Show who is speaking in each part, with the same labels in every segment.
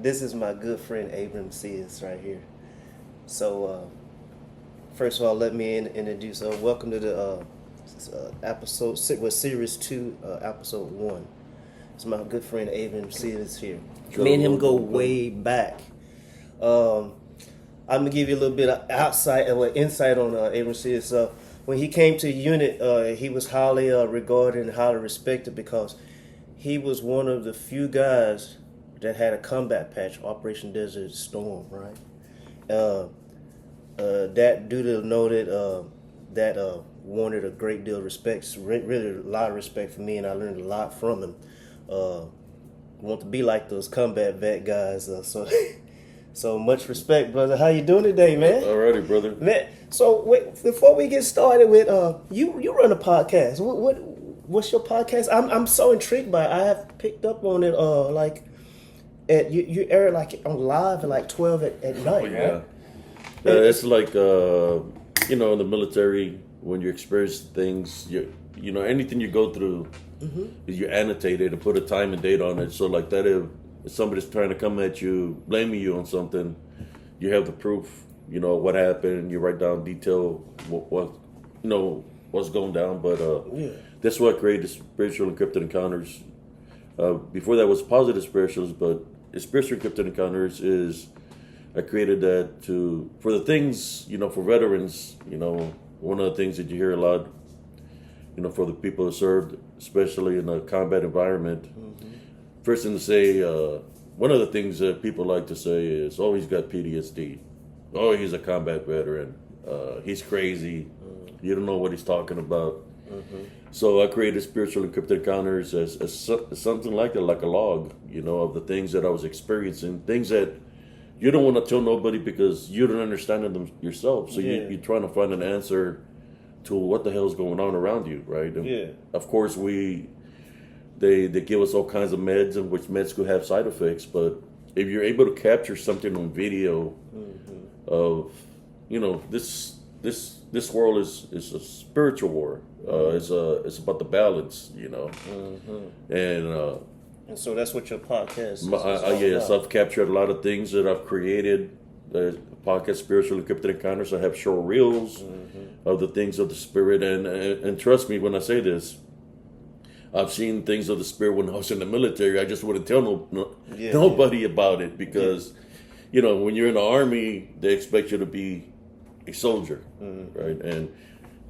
Speaker 1: This is my good friend Abe Sias right here. So, first of all, let me introduce. Welcome to the episode series 2, episode 1. It's my good friend Abe Sias here. Me and him go way back. I'm gonna give you a little bit of insight on Abe Sias. When he came to the unit, he was highly regarded and highly respected because he was one of the few guys that had a combat patch, Operation Desert Storm, right? That dude noted that wanted a great deal of respect, really a lot of respect for me, and I learned a lot from him. Want to be like those combat vet guys, so much respect, brother. How you doing today, man?
Speaker 2: Alrighty, brother.
Speaker 1: Man, so wait, before we get started with you run a podcast. What's your podcast? I'm so intrigued by it. I have picked up on it you air like on live at like 12 at night.
Speaker 2: Oh, yeah. Right? It's like in the military when you experience things, anything you go through, is you annotate it and put a time and date on it. So like that, if somebody's trying to come at you, blaming you on something, you have the proof. What happened. You write down detail what's going down. But that's what created Spiritual Encrypted Encounters. Before that was Positive Spirituals, but Spiritual Encrypted Encounters I created that for the things, for veterans, one of the things that you hear a lot, for the people who served, especially in a combat environment. First thing to say, one of the things that people like to say is, oh, he's got PTSD. Oh, he's a combat veteran. He's crazy. You don't know what he's talking about. So I created Spiritual Encrypted Encounters as something like that, like a log, of the things that I was experiencing, things that you don't want to tell nobody because you don't understand them yourself. So you're trying to find an answer to what the hell is going on around you, right? And of course, they give us all kinds of meds, and which meds could have side effects. But if you're able to capture something on video of, this world is a spiritual war. It's about the balance,
Speaker 1: and so that's what your podcast is.
Speaker 2: Yes, I've captured a lot of things that I've created. The podcast Spiritual Encrypted Encounters. I have short reels of the things of the spirit, and trust me when I say this, I've seen things of the spirit when I was in the military. I just wouldn't tell nobody about it because, when you're in the Army, they expect you to be a soldier, right?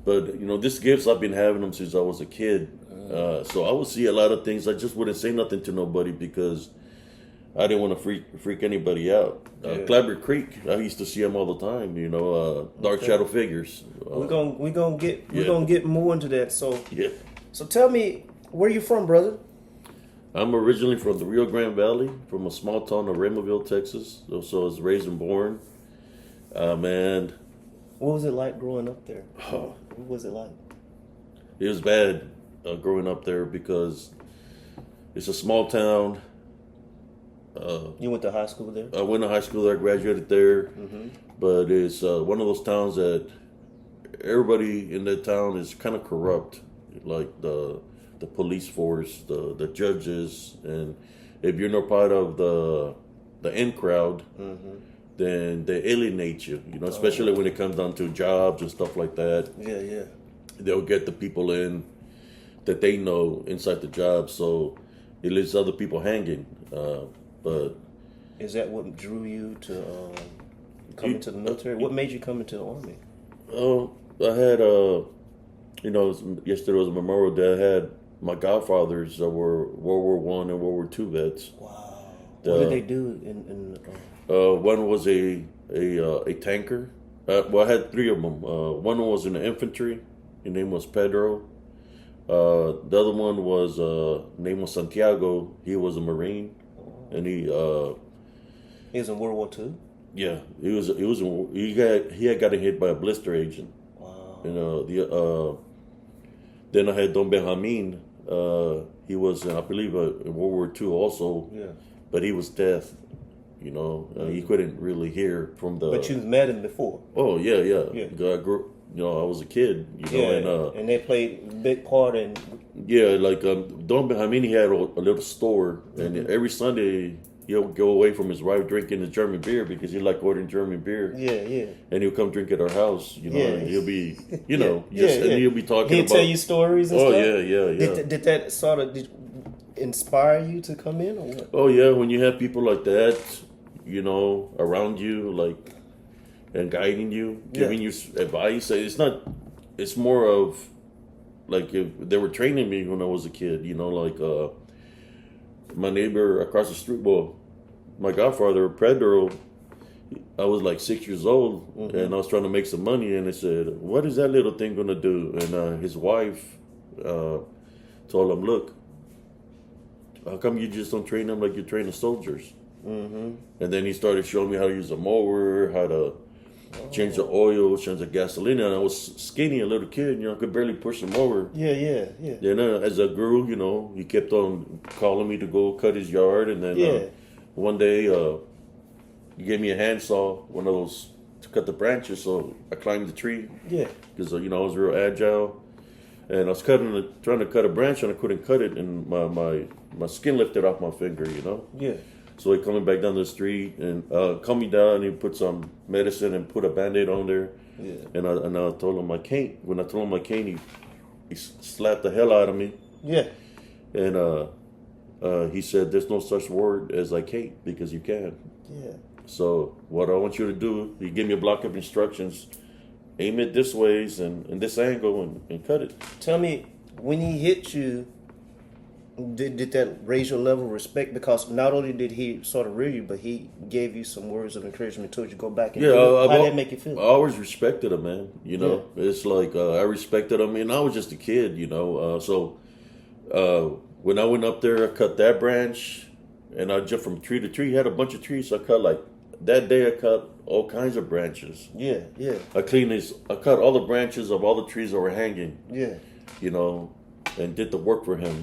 Speaker 2: But these gifts, I've been having them since I was a kid. So I would see a lot of things. I just wouldn't say nothing to nobody because I didn't want to freak anybody out. Clabber Creek, I used to see them all the time. Dark shadow figures.
Speaker 1: We're gonna get more into that. So tell me, where you from, brother?
Speaker 2: I'm originally from the Rio Grande Valley, from a small town of Raymondville, Texas. So I was raised and born. Man.
Speaker 1: What was it like growing up there? What was it like?
Speaker 2: It was bad growing up there because it's a small town.
Speaker 1: You went to high school there?
Speaker 2: I went to high school there, graduated there. But it's one of those towns that everybody in that town is kind of corrupt. Like the police force, the judges, and if you're not part of the in crowd, then they alienate you. Especially when it comes down to jobs and stuff like that.
Speaker 1: Yeah.
Speaker 2: They'll get the people in that they know inside the job, so it leaves other people hanging. But
Speaker 1: is that what drew you to come into the military? What made you come into the Army?
Speaker 2: I had yesterday was a Memorial Day. I had my godfathers that were World War I and World War II vets.
Speaker 1: Wow. What did they do in
Speaker 2: one was a tanker. I had 3 of them. One was in the infantry. His name was Pedro. The other one was name was Santiago. He was a Marine, and he
Speaker 1: was in World War II.
Speaker 2: Yeah, he had gotten hit by a blister agent.
Speaker 1: Wow.
Speaker 2: Then I had Don Benjamin. He was, I believe, in World War II also. Yeah. But he was deaf. He couldn't really hear from the.
Speaker 1: But you've met him before.
Speaker 2: Oh yeah. I grew. I was a kid.
Speaker 1: And they played a big part in.
Speaker 2: Yeah, like Don Benjamin, he had a little store, and every Sunday he'll go away from his wife drinking his German beer because he liked ordering German beer.
Speaker 1: Yeah, yeah.
Speaker 2: And he'll come drink at our house, you know, and he'll be, you know,
Speaker 1: yeah,
Speaker 2: and he'll be talking
Speaker 1: he'll
Speaker 2: about.
Speaker 1: tell you stories and
Speaker 2: stuff.
Speaker 1: stuff?
Speaker 2: Yeah.
Speaker 1: Did that sort of inspire you to come in or what?
Speaker 2: Oh, yeah, when you have people like that, you know, around you, like, and guiding you, giving you advice, it's more of, like, if they were training me when I was a kid, you know, like, my neighbor across the street, well, my godfather, Pedro, I was like 6 years old, and I was trying to make some money, and they said, "What is that little thing gonna do?" And his wife told him, "Look, how come you just don't train them like you train the soldiers?" And then he started showing me how to use a mower, how to change the oil, change the gasoline. And I was skinny, a little kid, you know, I could barely push the mower.
Speaker 1: Yeah.
Speaker 2: Then as I grew, you know, he kept on calling me to go cut his yard, and then one day he gave me a handsaw, one of those to cut the branches. So I climbed the tree. Yeah. Because you know I was real agile, and I was trying to cut a branch, and I couldn't cut it, and my skin lifted off my finger. You know. Yeah. So he coming back down the street and calmed me down, and he put some medicine and put a Band-Aid on there. Yeah. And I told him I can't. When I told him I can't, he slapped the hell out of me. Yeah. And he said, "There's no such word as I can't because you can." Yeah. So what I want you to do, he gave me a block of instructions. Aim it this ways and this angle and cut it.
Speaker 1: Tell me, when he hit you, did that raise your level of respect? Because not only did he sort of rear you, but he gave you some words of encouragement, told you to go back and do it. How did that make you feel?
Speaker 2: I always respected him, man. You know, it's like I respected him, and I was just a kid, you know. So when I went up there, I cut that branch, and I jumped from tree to tree. He had a bunch of trees, so I cut that day I cut all kinds of branches. Yeah. I cut all the branches of all the trees that were hanging. Yeah. You know, and did the work for him.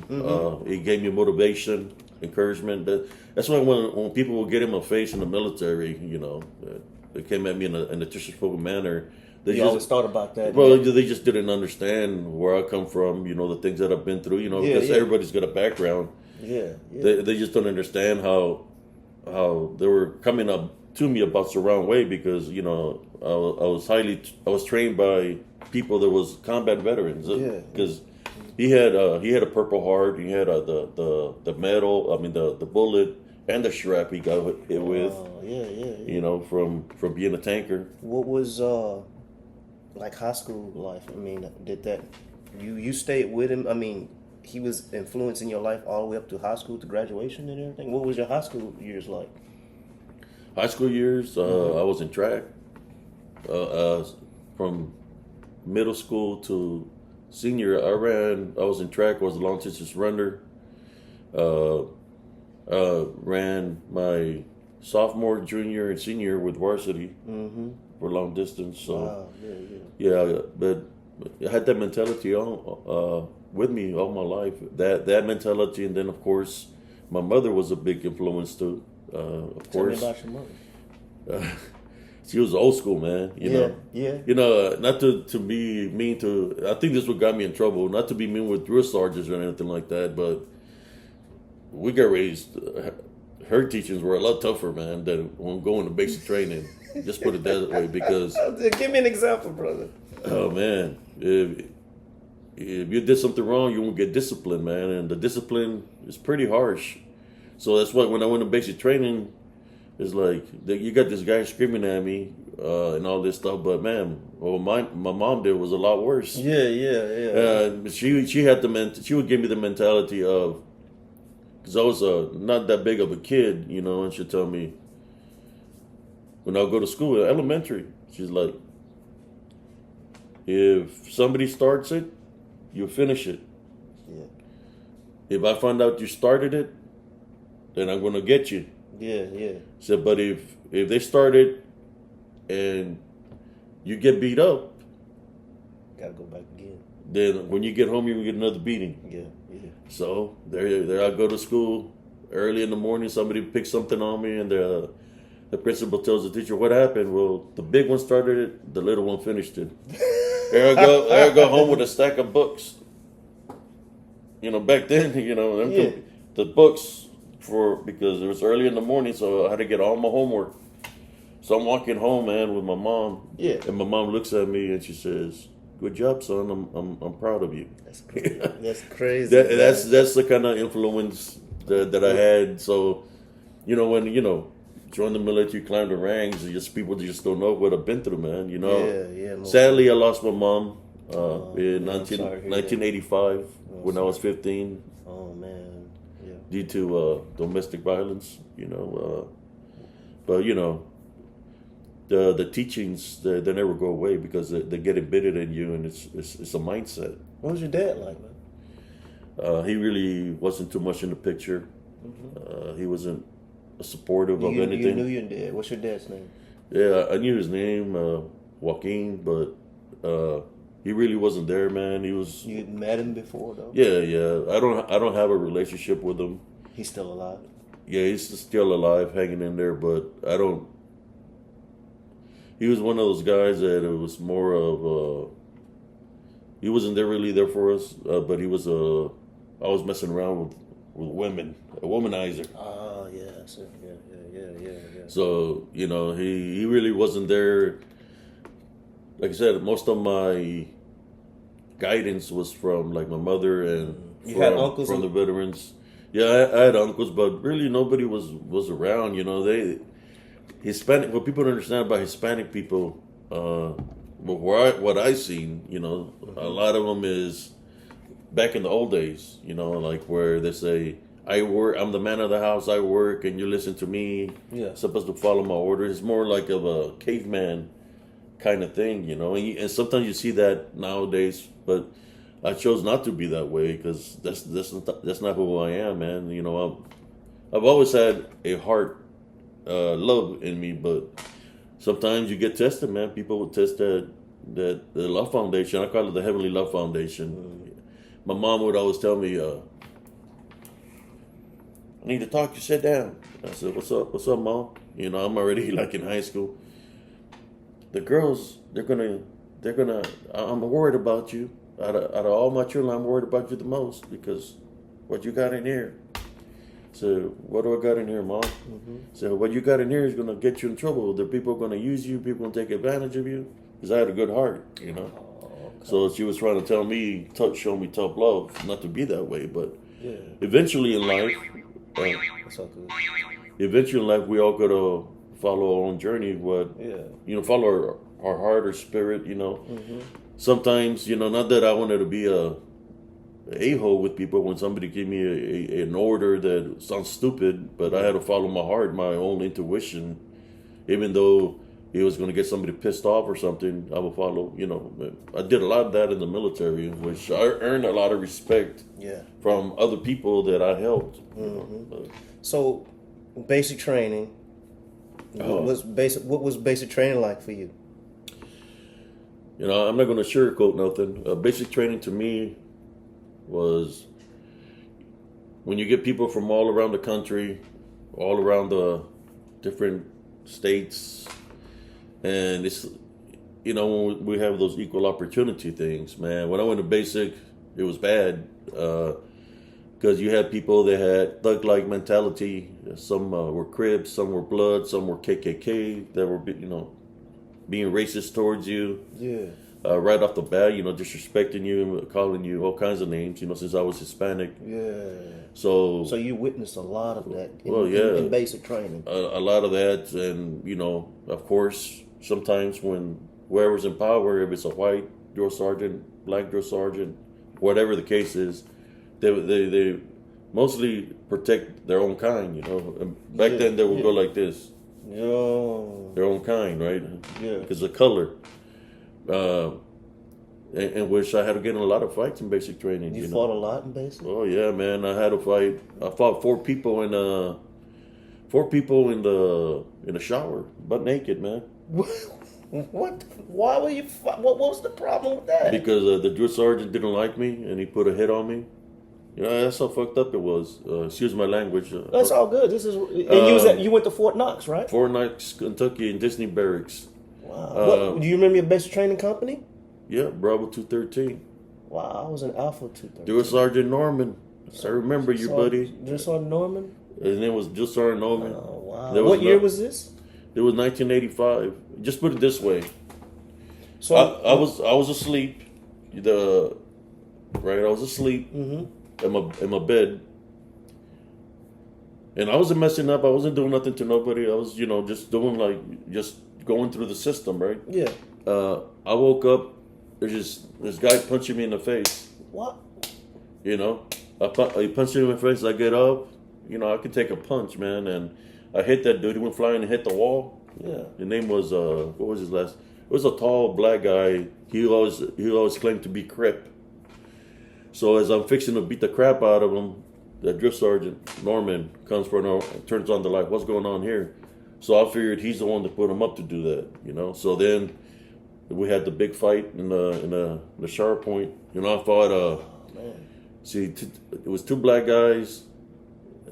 Speaker 2: He gave me motivation, encouragement. That's why when people would get in my face in the military, you know, they came at me in a disrespectful manner.
Speaker 1: You always thought about that.
Speaker 2: Well, they just didn't understand where I come from, you know, the things that I've been through, you know, because everybody's got a background. Yeah. They just don't understand how they were coming up to me about the wrong way because, you know, I was trained by people that was combat veterans. Because he had a Purple Heart, he had the medal, I mean the bullet and the shrap he got hit with. You know, from being a tanker.
Speaker 1: What was like high school life? I mean, did that you stayed with him? I mean, he was influencing your life all the way up to high school to graduation and everything. What was your high school years like?
Speaker 2: High school years, I was in track. From middle school to senior, I was in track. I was a long distance runner. Ran my sophomore, junior, and senior with varsity for long distance. So, but I had that mentality with me all my life. That mentality, and then of course, my mother was a big influence too.
Speaker 1: Tell me about your mother.
Speaker 2: She was old school, man. You know. You know, not to be mean to. I think this is what got me in trouble. Not to be mean with drill sergeants or anything like that, but we got raised. Her teachings were a lot tougher, man, than when going to basic training. Just put it that way, because.
Speaker 1: Give me an example, brother.
Speaker 2: Oh man, if you did something wrong, you won't get disciplined, man, and the discipline is pretty harsh. So that's why when I went to basic training, it's like you got this guy screaming at me and all this stuff, but man, what my mom did was a lot worse. Yeah. She had she would give me the mentality of, because I was not that big of a kid, you know, and she'd tell me when I would go to school, elementary, she's like, if somebody starts it, you finish it. Yeah. If I find out you started it, then I'm gonna get you. Yeah. So, but if they start it and you get beat up,
Speaker 1: gotta go back again.
Speaker 2: Then when you get home, you get another beating. Yeah. So there I go to school early in the morning. Somebody picks something on me, and the principal tells the teacher, "What happened?" Well, the big one started it, the little one finished it. There I go home with a stack of books. You know, back then, you know, the books because it was early in the morning, so I had to get all my homework. So I'm walking home, man, with my mom.
Speaker 1: Yeah.
Speaker 2: And my mom looks at me and she says, "Good job, son. I'm proud of you."
Speaker 1: That's crazy. That's crazy.
Speaker 2: That's the kind of influence that I had. So, when joined the military, climbed the ranks, people just don't know what I've been through, man.
Speaker 1: Yeah.
Speaker 2: Sadly, I lost my mom in
Speaker 1: man, I'm sorry to hear
Speaker 2: 1985 when I was 15
Speaker 1: Oh man. Yeah.
Speaker 2: due to domestic violence. But the teachings they never go away because they get embedded in you, and it's a mindset.
Speaker 1: What was your dad like, man?
Speaker 2: He really wasn't too much in the picture. He wasn't supportive of anything.
Speaker 1: You knew your dad. What's your dad's name?
Speaker 2: Yeah, I knew his name, Joaquin, but he really wasn't there, man. He was.
Speaker 1: You met him before, though.
Speaker 2: Yeah. I don't have a relationship with him.
Speaker 1: He's still alive.
Speaker 2: Yeah, he's still alive, hanging in there, but I don't. He was one of those guys that it was more of. He wasn't really there for us, but he was I was messing around with women, a womanizer.
Speaker 1: Oh yeah, so, yeah.
Speaker 2: So he really wasn't there. Like I said, most of my guidance was from like my mother and
Speaker 1: You had uncles
Speaker 2: from the veterans. Yeah, I had uncles, but really nobody was around. They Hispanic. What people don't understand about Hispanic people, what I seen, a lot of them is back in the old days. Like where they say, "I work. I'm the man of the house. I work, and you listen to me.
Speaker 1: Yeah.
Speaker 2: Supposed to follow my orders." It's more like of a caveman kind of thing, And sometimes you see that nowadays, but I chose not to be that way because that's not who I am, man. I've always had a heart, love in me, but sometimes you get tested, man. People will test that the love foundation. I call it the Heavenly Love Foundation. My mom would always tell me, "I need to talk to you. Sit down." I said, "What's up, Mom?" I'm already like in high school. The girls, they're gonna. I'm worried about you. Out of all my children, I'm worried about you the most because what you got in here. So what do I got in here, Mom? So what you got in here is gonna get you in trouble. The people are gonna use you. People gonna take advantage of you. Because I had a good heart,
Speaker 1: Oh, okay.
Speaker 2: So she was trying to tell me, show me tough love, not to be that way. But
Speaker 1: Yeah.
Speaker 2: eventually in life,
Speaker 1: That's all good.
Speaker 2: we all gotta follow our own journey. Follow our heart or spirit. Sometimes, not that I wanted to be a-hole with people when somebody gave me an order that sounds stupid, but I had to follow my heart, my own intuition, even though it was going to get somebody pissed off or something. I would follow. I did a lot of that in the military, which I earned a lot of respect.
Speaker 1: Yeah.
Speaker 2: From other people that I helped.
Speaker 1: So, basic training. What was basic training like for you?
Speaker 2: I'm not going to sugarcoat nothing. Basic training to me was when you get people from all around the country, all around the different states, and it's, when we have those equal opportunity things, man. When I went to basic, it was bad because you had people that had thug-like mentality. Some were Crips, some were Bloods, some were KKK that were, being racist towards you.
Speaker 1: Yeah.
Speaker 2: Right off the bat, disrespecting you, calling you all kinds of names, since I was Hispanic.
Speaker 1: Yeah.
Speaker 2: So
Speaker 1: you witnessed a lot of that in basic training.
Speaker 2: A lot of that, and, of course, sometimes when whoever's in power, if it's a white drill sergeant, black drill sergeant, whatever the case is, they mostly protect their own kind, And back then, they would go like this.
Speaker 1: Yo.
Speaker 2: Their own kind, right?
Speaker 1: Yeah.
Speaker 2: Because of color. In which I had to get in a lot of fights in basic training.
Speaker 1: You fought a lot in basic?
Speaker 2: Oh yeah, man! I had to fight. I fought four people in the shower, butt naked, man.
Speaker 1: What? Why were you? What was the problem with that?
Speaker 2: Because the drill sergeant didn't like me, and he put a hit on me. That's how fucked up it was. Excuse my language.
Speaker 1: That's all good. This is. And you went to Fort Knox, right?
Speaker 2: Fort Knox, Kentucky, in Disney Barracks.
Speaker 1: Wow. Do you remember your basic training company?
Speaker 2: Yeah, Bravo 213.
Speaker 1: Wow, I was in Alpha 213.
Speaker 2: Drill Sergeant Norman. I remember you, buddy.
Speaker 1: Drill Sergeant Norman?
Speaker 2: His name was U.S.Army Norman.
Speaker 1: Oh, wow. What year was this?
Speaker 2: It was 1985. Just put it this way.
Speaker 1: So
Speaker 2: I was asleep. I was asleep in my bed. And I wasn't messing up. I wasn't doing nothing to nobody. I was, just doing just going through the system, right?
Speaker 1: Yeah.
Speaker 2: I woke up. There's this guy punching me in the face.
Speaker 1: What?
Speaker 2: He punched me in the face. I get up. I could take a punch, man. And I hit that dude. He went flying and hit the wall.
Speaker 1: Yeah.
Speaker 2: His name was, what was his last? It was a tall black guy. He always claimed to be Crip. So as I'm fixing to beat the crap out of him, that drill sergeant Norman comes turns on the light. What's going on here? So I figured he's the one that put him up to do that, So then we had the big fight in the shower point. I fought. It was two black guys,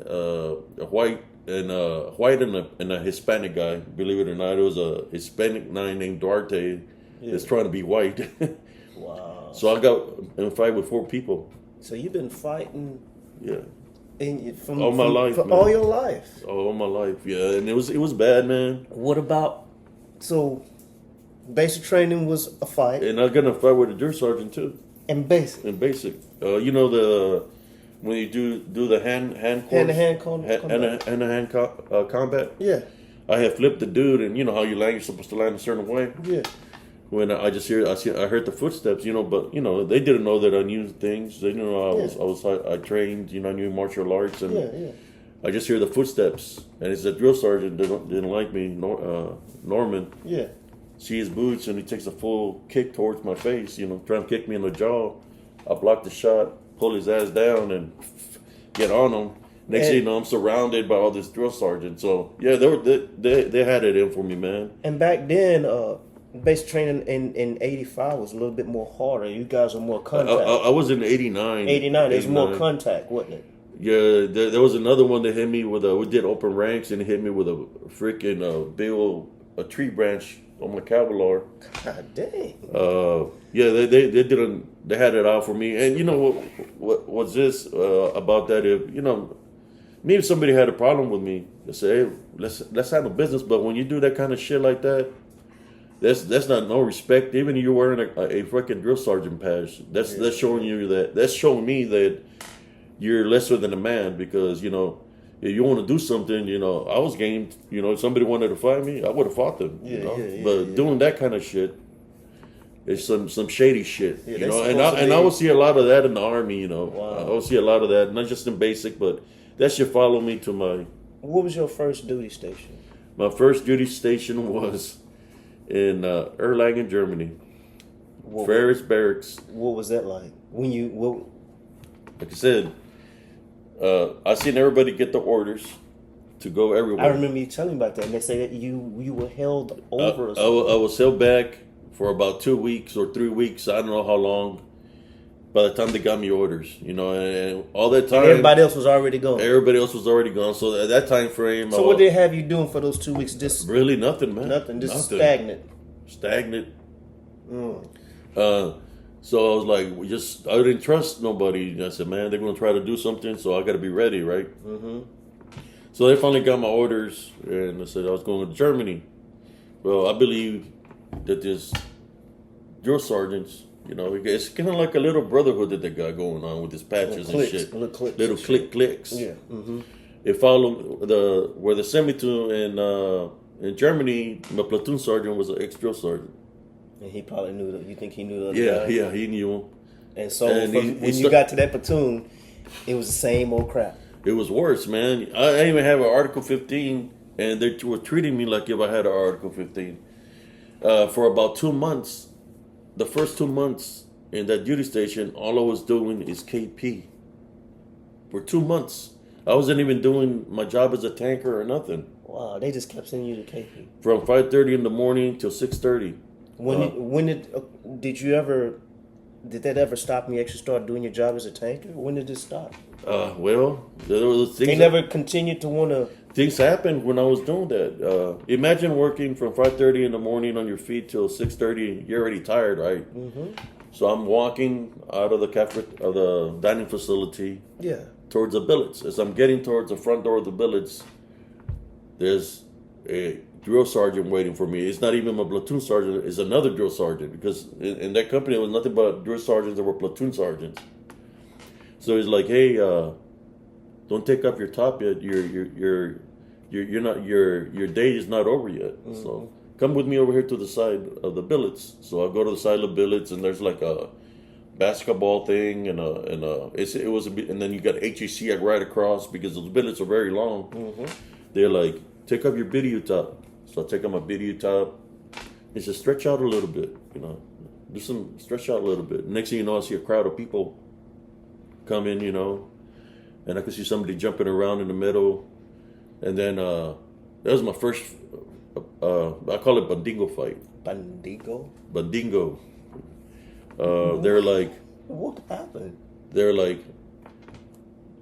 Speaker 2: a white and a Hispanic guy. Believe it or not, it was a Hispanic guy named Duarte that's trying to be white.
Speaker 1: Wow.
Speaker 2: So I got in a fight with 4 people.
Speaker 1: So you've been fighting.
Speaker 2: Yeah.
Speaker 1: All my life, all your life.
Speaker 2: All my life, yeah, and it was bad, man.
Speaker 1: What about basic training was a fight,
Speaker 2: and I got in a fight with a drill sergeant too.
Speaker 1: And basic,
Speaker 2: when you do the hand combat.
Speaker 1: Yeah,
Speaker 2: I had flipped the dude, and you know how you land, you're supposed to land a certain way.
Speaker 1: Yeah.
Speaker 2: When I heard the footsteps, but they didn't know that I knew things. They didn't know I trained, I knew martial arts, and I just hear the footsteps, and it's a drill sergeant that didn't like me, Norman.
Speaker 1: Yeah.
Speaker 2: See his boots, and he takes a full kick towards my face, trying to kick me in the jaw. I block the shot, pull his ass down, and get on him. Next thing you know, I'm surrounded by all this drill sergeants. So yeah, they had it in for me, man.
Speaker 1: And back then, basic training in 85 was a little bit more harder. You guys were more contact.
Speaker 2: I was in 89.
Speaker 1: 89, there's more contact, wasn't it?
Speaker 2: Yeah, there was another one that hit me with we did open ranks, and it hit me with a freaking big old a tree branch on my cavalier.
Speaker 1: God dang.
Speaker 2: Yeah, they had it out for me. And you know what was this about that? If somebody had a problem with me, they say, hey, let's handle business. But when you do that kind of shit like that, that's not no respect. Even if you're wearing a freaking drill sergeant badge, that's showing me that you're lesser than a man. Because if you want to do something, I was game. If somebody wanted to fight me, I would have fought them. But doing that kind of shit is some shady shit. And I will see a lot of that in the Army.
Speaker 1: Wow.
Speaker 2: I will see a lot of that, not just in basic, but that should follow me to my.
Speaker 1: What was your first duty station?
Speaker 2: My first duty station was in Erlangen, Germany. Ferris Barracks.
Speaker 1: What was that like?
Speaker 2: Like I said, I seen everybody get the orders to go everywhere.
Speaker 1: I remember you telling me about that, and they say that you were held over.
Speaker 2: I was held back for about 2 weeks or 3 weeks. I don't know how long. By the time they got me orders, and all that time,
Speaker 1: and everybody else was already gone.
Speaker 2: Everybody else was already gone. So at that time frame,
Speaker 1: so what did they have you doing for those 2 weeks? Just
Speaker 2: really nothing, man.
Speaker 1: Nothing. Just stagnant.
Speaker 2: So I was like, I didn't trust nobody. And I said, man, they're gonna try to do something, so I got to be ready, right? Mm-hmm. So they finally got my orders, and I said I was going to Germany. Well, I believe that this drill sergeants. It's kind of like a little brotherhood that they got going on with these patches and shit. Little clicks. Yeah. Mm-hmm. They follow where they sent me to in Germany. My platoon sergeant was an ex-drill sergeant.
Speaker 1: And he probably knew that. You think he knew the other guy?
Speaker 2: Yeah, he knew him.
Speaker 1: And so when you got to that platoon, it was the same old crap.
Speaker 2: It was worse, man. I didn't even have an Article 15, and they were treating me like if I had an Article 15. For about 2 months. The first 2 months in that duty station, all I was doing is KP. For 2 months. I wasn't even doing my job as a tanker or nothing.
Speaker 1: Wow, they just kept sending you to KP.
Speaker 2: From 5:30 in the morning till 6:30.
Speaker 1: Did that ever stop me actually start doing your job as a tanker? When did it stop?
Speaker 2: Well, there were things.
Speaker 1: They never continued to want to.
Speaker 2: Things happened when I was doing that. Imagine working from 5:30 in the morning on your feet till 6:30. You're already tired, right? Mm-hmm. So I'm walking out of the dining facility.
Speaker 1: Yeah.
Speaker 2: towards the billets. As I'm getting towards the front door of the billets, there's a drill sergeant waiting for me. It's not even my platoon sergeant. It's another drill sergeant, because in that company it was nothing but drill sergeants that were platoon sergeants. So he's like, "Hey, don't take off your top yet. You're not your day is not over yet. Mm-hmm. So come with me over here to the side of the billets." So I go to the side of the billets, and there's like a basketball thing, and then you got HEC right across, because those billets are very long. Mm-hmm. They're like, "Take off your video top." So I take off my video top. It says, "Stretch out a little bit, do some stretch out a little bit." Next thing you know, I see a crowd of people come in, and I could see somebody jumping around in the middle. And then that was my first, I call it Bandingo fight. Bandingo. They're like,
Speaker 1: what happened?
Speaker 2: They're like,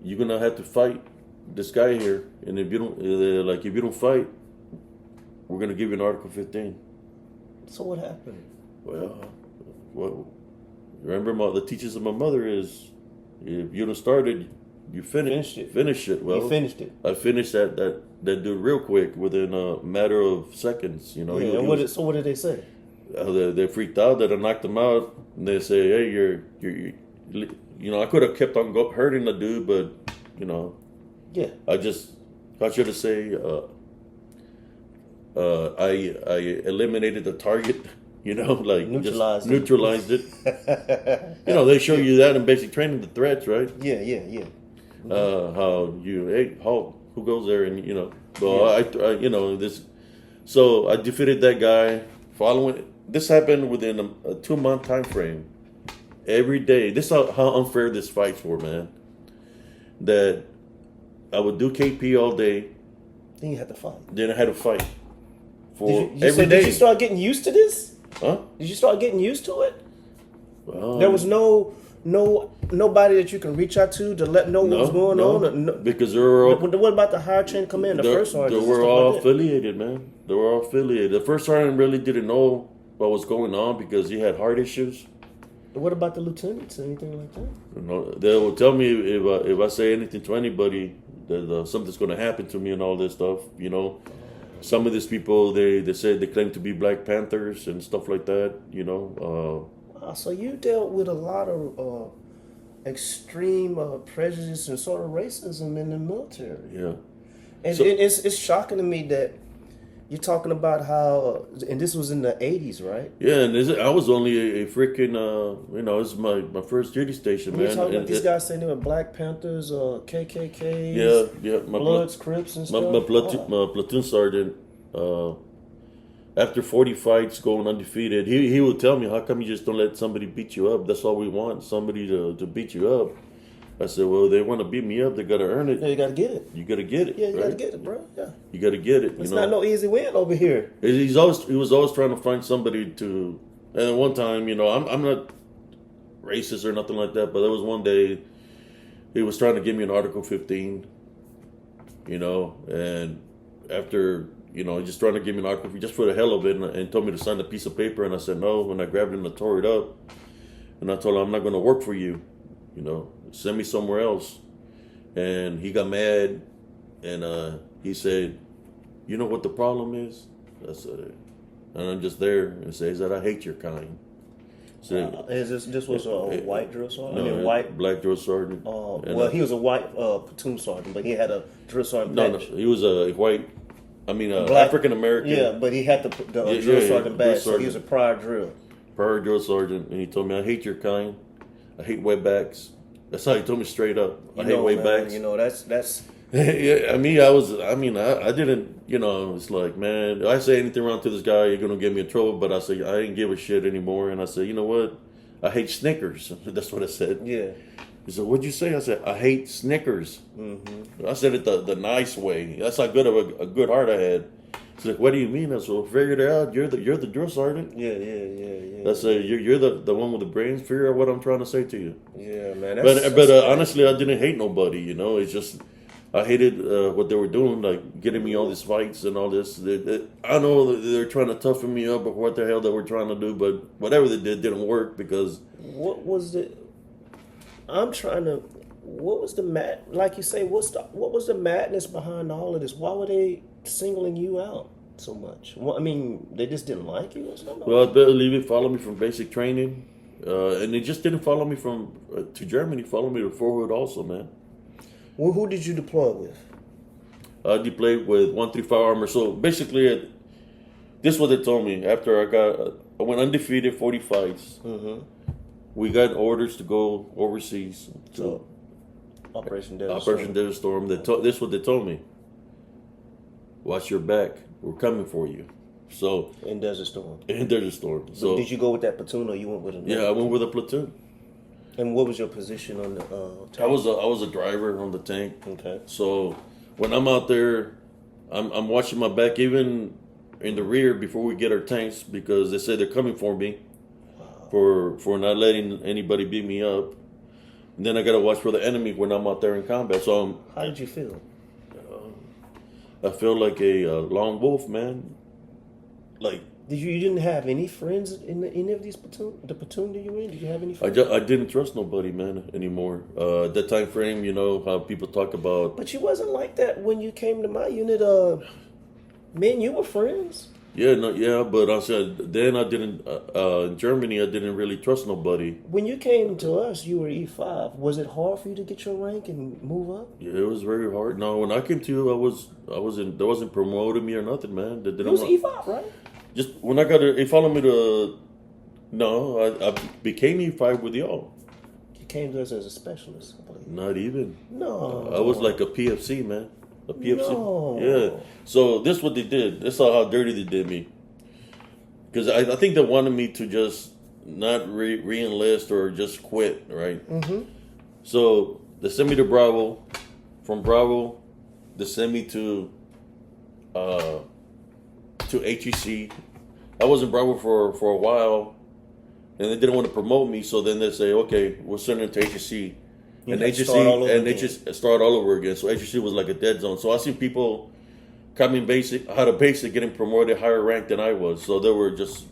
Speaker 2: "You're gonna have to fight this guy here, and if you don't fight, we're gonna give you an Article 15.
Speaker 1: So what happened?
Speaker 2: Well, remember the teachings of my mother is, if you don't start it, you finish it. Well,
Speaker 1: you finished it.
Speaker 2: I finished that dude real quick, within a matter of seconds.
Speaker 1: Yeah, so what did they say?
Speaker 2: They freaked out that I knocked them out, and they say, "Hey, you're I could have kept on hurting the dude, but
Speaker 1: yeah,
Speaker 2: I should have say, I eliminated the target." Like neutralized it. They show you that in basic training, the threats, right?
Speaker 1: Yeah.
Speaker 2: Who goes there, and this. So I defeated that guy. This happened within a 2-month time frame. Every day. This is how unfair this fights were, man. That I would do KP all day.
Speaker 1: Then you had to fight.
Speaker 2: Then I had to fight
Speaker 1: every day. Did you start getting used to this?
Speaker 2: Huh?
Speaker 1: Did you start getting used to it?
Speaker 2: Well,
Speaker 1: there was nobody that you can reach out to let know what was going on. No,
Speaker 2: because they were all.
Speaker 1: What about the higher chain of command? The first sergeant.
Speaker 2: They were all affiliated, man. They were all affiliated. The first sergeant really didn't know what was going on because he had heart issues.
Speaker 1: What about the lieutenants? Anything like that?
Speaker 2: They will tell me if I say anything to anybody that something's going to happen to me and all this stuff. Some of these people they say they claim to be Black Panthers and stuff like that.
Speaker 1: So you dealt with a lot of extreme prejudice and sort of racism in the military.
Speaker 2: Yeah,
Speaker 1: and it's shocking to me that you're talking about how, and this was in the 80s, right?
Speaker 2: Yeah, and I was only a freaking, this is my first duty station, man.
Speaker 1: You're talking about these guys saying they were Black Panthers, KKKs,
Speaker 2: yeah,
Speaker 1: Bloods, Crips, and stuff.
Speaker 2: My platoon sergeant, after 40 fights going undefeated, he would tell me, "How come you just don't let somebody beat you up? That's all we want, somebody to beat you up." I said, "Well, they want to beat me up. They got to earn it.
Speaker 1: Yeah, you got to get it.
Speaker 2: You got to get it.
Speaker 1: Yeah, you got to get it, bro. Yeah,
Speaker 2: you got to get it.
Speaker 1: It's not no easy win over here."
Speaker 2: He was always trying to find somebody to. And one time, I'm not racist or nothing like that, but there was one day he was trying to give me an Article 15. And after just trying to give me an article just for the hell of it, and told me to sign a piece of paper, and I said no. And I grabbed it and I tore it up, and I told him, "I'm not going to work for you. Send me somewhere else." And he got mad, and he said, "You know what the problem is?" I said, and I'm just there and says that I hate your kind. So,
Speaker 1: this was a white drill sergeant?
Speaker 2: No, black drill sergeant.
Speaker 1: He was a white platoon sergeant, but he had a drill sergeant badge.
Speaker 2: No, he was a white. African American.
Speaker 1: Yeah, but he had the drill sergeant badge, so he was a prior drill
Speaker 2: sergeant, and he told me, "I hate your kind. I hate wetbacks." That's how he told me straight up. I hate wetbacks.
Speaker 1: That's.
Speaker 2: Yeah, I didn't. It's like, man, if I say anything wrong to this guy, you're gonna get me in trouble. But I say I didn't give a shit anymore, and I said, "You know what? I hate Snickers." That's what I said.
Speaker 1: Yeah.
Speaker 2: He said, "What'd you say?" I said, "I hate Snickers." Mm-hmm. I said it the nice way. That's how good of a good heart I had. He's like, "What do you mean?" I said, "Well, figure it out. You're the drill sergeant."
Speaker 1: Yeah.
Speaker 2: I said, "You're the one with the brains. Figure out what I'm trying to say to you."
Speaker 1: Yeah, man.
Speaker 2: But honestly, I didn't hate nobody. It's just I hated what they were doing, like getting me all these fights and all this. I know they're trying to toughen me up or what the hell they were trying to do, but whatever they did didn't work because.
Speaker 1: What was it? I'm trying to what was the like you say, what was the madness behind all of this? Why were they singling you out so much? Well, I mean, they just didn't like you or something?
Speaker 2: Well, I believe it followed me from basic training, and they just didn't follow me from to Germany. Followed me to Fort Hood also, man.
Speaker 1: Well, who did you deploy with?
Speaker 2: I deployed with 135 Armor. So basically, this is what they told me after I went undefeated 40 fights.
Speaker 1: Mm-hmm.
Speaker 2: We got orders to go overseas.
Speaker 1: So, Operation Desert
Speaker 2: Storm. This is what they told me. Watch your back. We're coming for you. So
Speaker 1: in Desert Storm.
Speaker 2: So
Speaker 1: did you go with that platoon or you went with another?
Speaker 2: Yeah, I went with a platoon.
Speaker 1: And what was your position on the tank?
Speaker 2: I was a driver on the tank.
Speaker 1: Okay.
Speaker 2: So when I'm out there, I'm watching my back even in the rear before we get our tanks because they say they're coming for me. For not letting anybody beat me up. And then I got to watch for the enemy when I'm out there in combat. So
Speaker 1: how did you feel?
Speaker 2: I feel like a lone wolf, man. Like
Speaker 1: you didn't have any friends in any of these platoon? The platoon that you were in? Did you have any friends?
Speaker 2: I didn't trust nobody, man, anymore. At that time frame, you know how people talk about.
Speaker 1: But you wasn't like that when you came to my unit. Me and you were friends.
Speaker 2: Yeah, but I said then I didn't. In Germany, I didn't really trust nobody.
Speaker 1: When you came to us, you were E5. Was it hard for you to get your rank and move up?
Speaker 2: Yeah, it was very hard. No, when I came to you, I wasn't. They wasn't promoting me or nothing, man. They didn't.
Speaker 1: You was E5, right?
Speaker 2: Just when I got it followed me to. No, I became E5 with y'all.
Speaker 1: You came to us as a specialist, I believe.
Speaker 2: Not even.
Speaker 1: No.
Speaker 2: I was like a PFC, man. A PFC.
Speaker 1: No.
Speaker 2: Yeah. So this is what they did. This is how dirty they did me. Because I think they wanted me to just not re-enlist or just quit, right?
Speaker 1: Mm-hmm.
Speaker 2: So they sent me to Bravo. From Bravo, they sent me to HEC. I was in Bravo for a while, and they didn't want to promote me. So then they say, okay, we'll send them to HEC. And HEC start all over again. So HEC was like a dead zone. So I seen people coming out of basic, getting promoted higher rank than I was. So they were just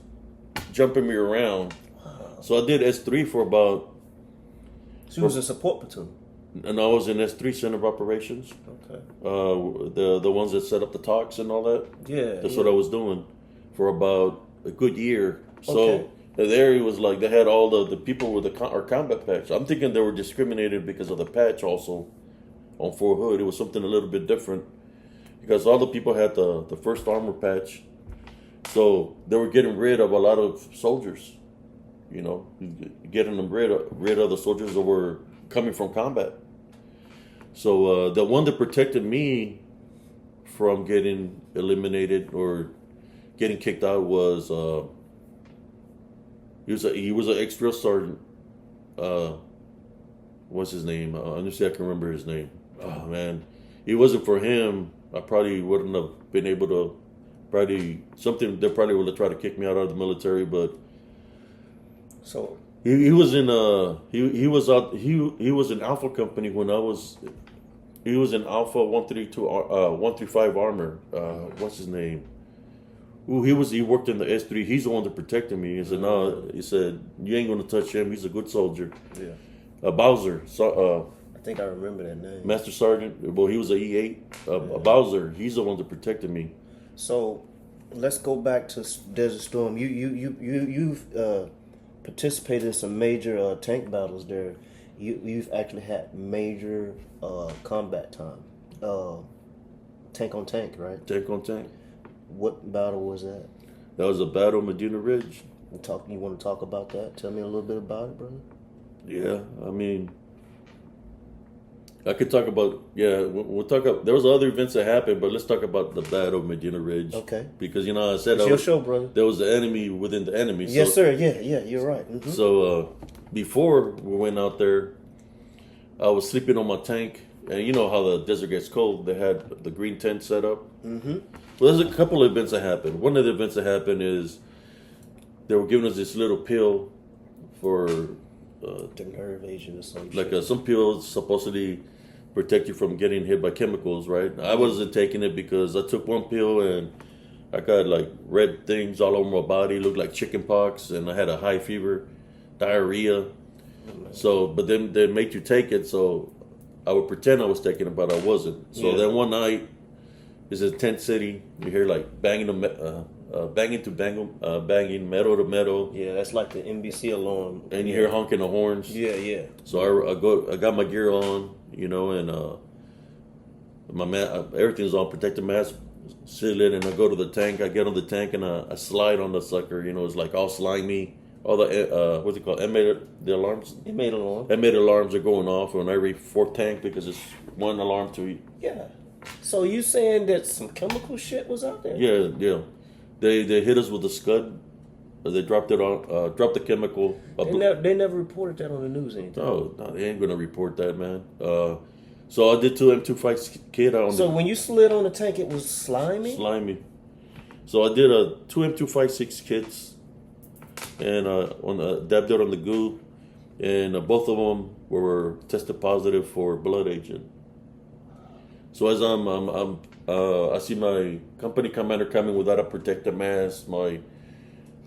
Speaker 2: jumping me around. So I did S3 for about.
Speaker 1: So it was a support platoon.
Speaker 2: And I was in S3 Center of Operations.
Speaker 1: Okay.
Speaker 2: The ones that set up the talks and all that.
Speaker 1: Yeah.
Speaker 2: That's what I was doing for about a good year. So.
Speaker 1: Okay.
Speaker 2: There he was like they had all the people with our combat patch. I'm thinking they were discriminated because of the patch also on Fort Hood. It was something a little bit different because all the people had the first armor patch. So they were getting rid of a lot of soldiers, you know, getting them rid of the soldiers that were coming from combat. So the one that protected me from getting eliminated or getting kicked out was he was an ex-drill sergeant. What's his name? Let me see if I can remember his name. Oh man, it wasn't for him. I probably wouldn't have been able to. They probably would have tried to kick me out of the military, but
Speaker 1: so
Speaker 2: he was in he was in Alpha Company when I was. He was in Alpha 132 135 Armor. What's his name? Ooh, he worked in the S3. He's the one that protected me. He said, "No," he said, "You ain't gonna touch him. He's a good soldier."
Speaker 1: Yeah.
Speaker 2: Bowser. So,
Speaker 1: I think I remember that name.
Speaker 2: Master Sergeant. Well, he was a E8. Bowser. He's the one that protected me.
Speaker 1: So, let's go back to Desert Storm. You've participated in some major tank battles there. You've actually had major combat time. Tank on tank, right?
Speaker 2: Tank on tank.
Speaker 1: What battle was that?
Speaker 2: That was a battle Medina Ridge.
Speaker 1: You want to talk about that? Tell me a little bit about it, brother.
Speaker 2: Yeah, I mean, I could talk about. Yeah, we'll talk about. There was other events that happened, but let's talk about the battle of Medina Ridge.
Speaker 1: Okay.
Speaker 2: Because I said
Speaker 1: it's your show, brother.
Speaker 2: There was the enemy within the enemy.
Speaker 1: Yes, sir. Yeah, you're right. Mm-hmm.
Speaker 2: So before we went out there, I was sleeping on my tank, and you know how the desert gets cold. They had the green tent set up.
Speaker 1: Mm-hmm.
Speaker 2: Well, there's a couple of events that happened. One of the events that happened is they were giving us this little pill for
Speaker 1: the nerve agent or something.
Speaker 2: Like some pills supposedly protect you from getting hit by chemicals, right? I wasn't taking it because I took one pill and I got like red things all over my body, looked like chicken pox, and I had a high fever, diarrhea. So, but then they make you take it. So I would pretend I was taking it, but I wasn't. So then one night, it's a tent city. You hear like banging metal to metal.
Speaker 1: Yeah, that's like the NBC alarm.
Speaker 2: And you hear honking the horns.
Speaker 1: Yeah.
Speaker 2: So I got my gear on, and everything's on, protective mask, sealing, and I go to the tank. I get on the tank and I slide on the sucker. It's like all slimy. All the what's it called? The alarms.
Speaker 1: Inmate alarm.
Speaker 2: Inmate alarms are going off on every fourth tank because it's one alarm to each.
Speaker 1: Yeah. So you saying that some chemical shit was out there?
Speaker 2: Yeah. They hit us with a scud. They dropped the chemical.
Speaker 1: They never reported that on the news anything.
Speaker 2: No, they ain't gonna report that, man. So I did 2 M25 kit on.
Speaker 1: So when you slid on the tank, it was slimy.
Speaker 2: So I did a 2 M256 kits, and dabbed it on the goo, and both of them were tested positive for blood agent. So as I see my company commander coming without a protective mask, my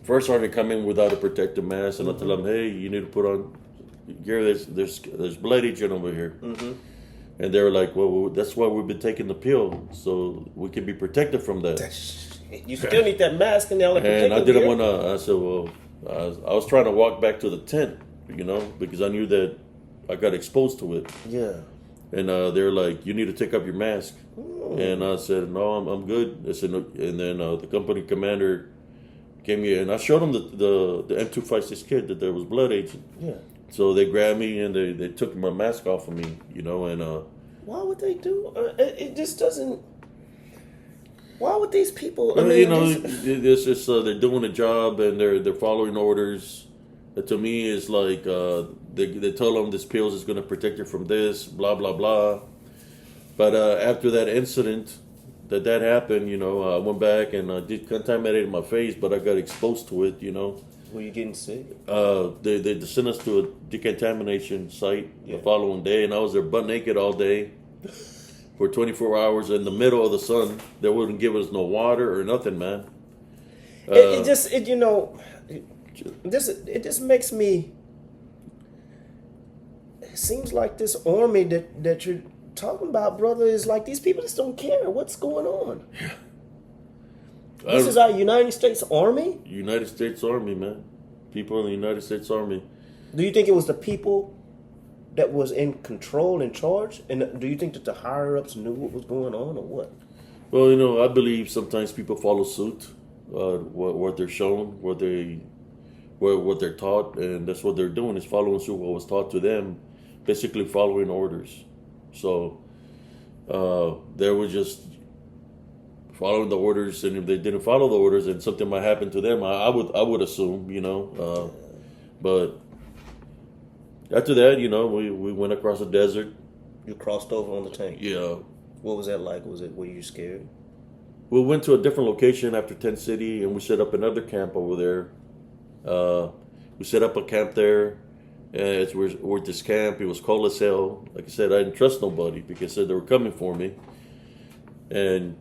Speaker 2: first sergeant coming without a protective mask, and I tell them, hey, you need to put on gear. There's blood agent over here. Mm-hmm. And they were like, well, that's why we've been taking the pill, so we can be protected from that.
Speaker 1: You still need that mask and all that.
Speaker 2: And I didn't want to. I said, well, I was trying to walk back to the tent, because I knew that I got exposed to it.
Speaker 1: Yeah.
Speaker 2: And they're like, you need to take up your mask. And I said, no, I'm good. I said, no. And then the company commander came here, and I showed them the M256 kit that there was blood agent.
Speaker 1: Yeah.
Speaker 2: So they grabbed me and they took my mask off of me, and
Speaker 1: why would they do? It just doesn't. Why would these people?
Speaker 2: It's just they're doing a job and they're following orders. To me, it's like they tell them this pills is going to protect you from this, blah blah blah. But after that incident, that happened, I went back and I did contaminated my face, but I got exposed to it,
Speaker 1: Were you getting sick?
Speaker 2: They sent us to a decontamination site the following day, and I was there butt naked all day for 24 hours in the middle of the sun. They wouldn't give us no water or nothing, man.
Speaker 1: It just makes me. It seems like this army that you're talking about, brother, is like these people just don't care what's going on. This is our United States Army?
Speaker 2: United States Army, man. People in the United States Army.
Speaker 1: Do you think it was the people that was in control, in charge? And do you think that the higher-ups knew what was going on or what?
Speaker 2: Well, I believe sometimes people follow suit, what they're shown, what they're taught, and that's what they're doing is following suit what was taught to them, basically following orders. So they were just following the orders, and if they didn't follow the orders and something might happen to them, I would assume, but after that, we went across the desert.
Speaker 1: You crossed over on the tank?
Speaker 2: Yeah.
Speaker 1: What was that like? Were you scared?
Speaker 2: We went to a different location after Tent City, and we set up another camp over there. We set up a camp there, and we're at this camp. It was cold as hell. Like I said, I didn't trust nobody because they were coming for me. And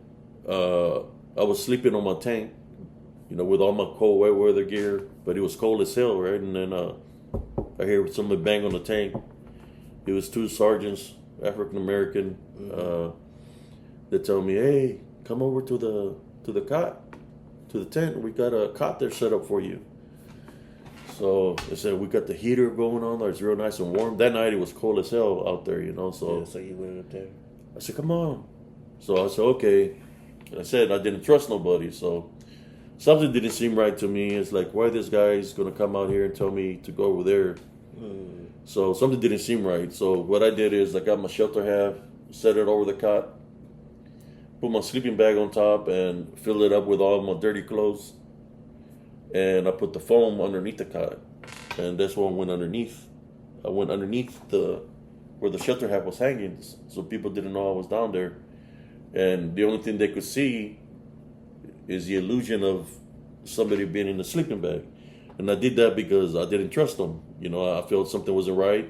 Speaker 2: I was sleeping on my tank, with all my cold wet weather gear, but it was cold as hell, right? And then I hear somebody bang on the tank. It was 2 sergeants, African American. They told me, "Hey, come over to the cot, to the tent. We got a cot there set up for you." So they said we got the heater going on. It's real nice and warm. That night it was cold as hell out there, So
Speaker 1: so you went up there.
Speaker 2: I said, "Come on." So I said, "Okay." And I said I didn't trust nobody, so something didn't seem right to me. It's like, why this guy's gonna come out here and tell me to go over there? So something didn't seem right. So what I did is I got my shelter half, set it over the cot, put my sleeping bag on top, and filled it up with all my dirty clothes. And I put the foam underneath the cot, and that's what went underneath. I went underneath where the shelter half was hanging, so people didn't know I was down there. And the only thing they could see is the illusion of somebody being in the sleeping bag. And I did that because I didn't trust them. I felt something wasn't right.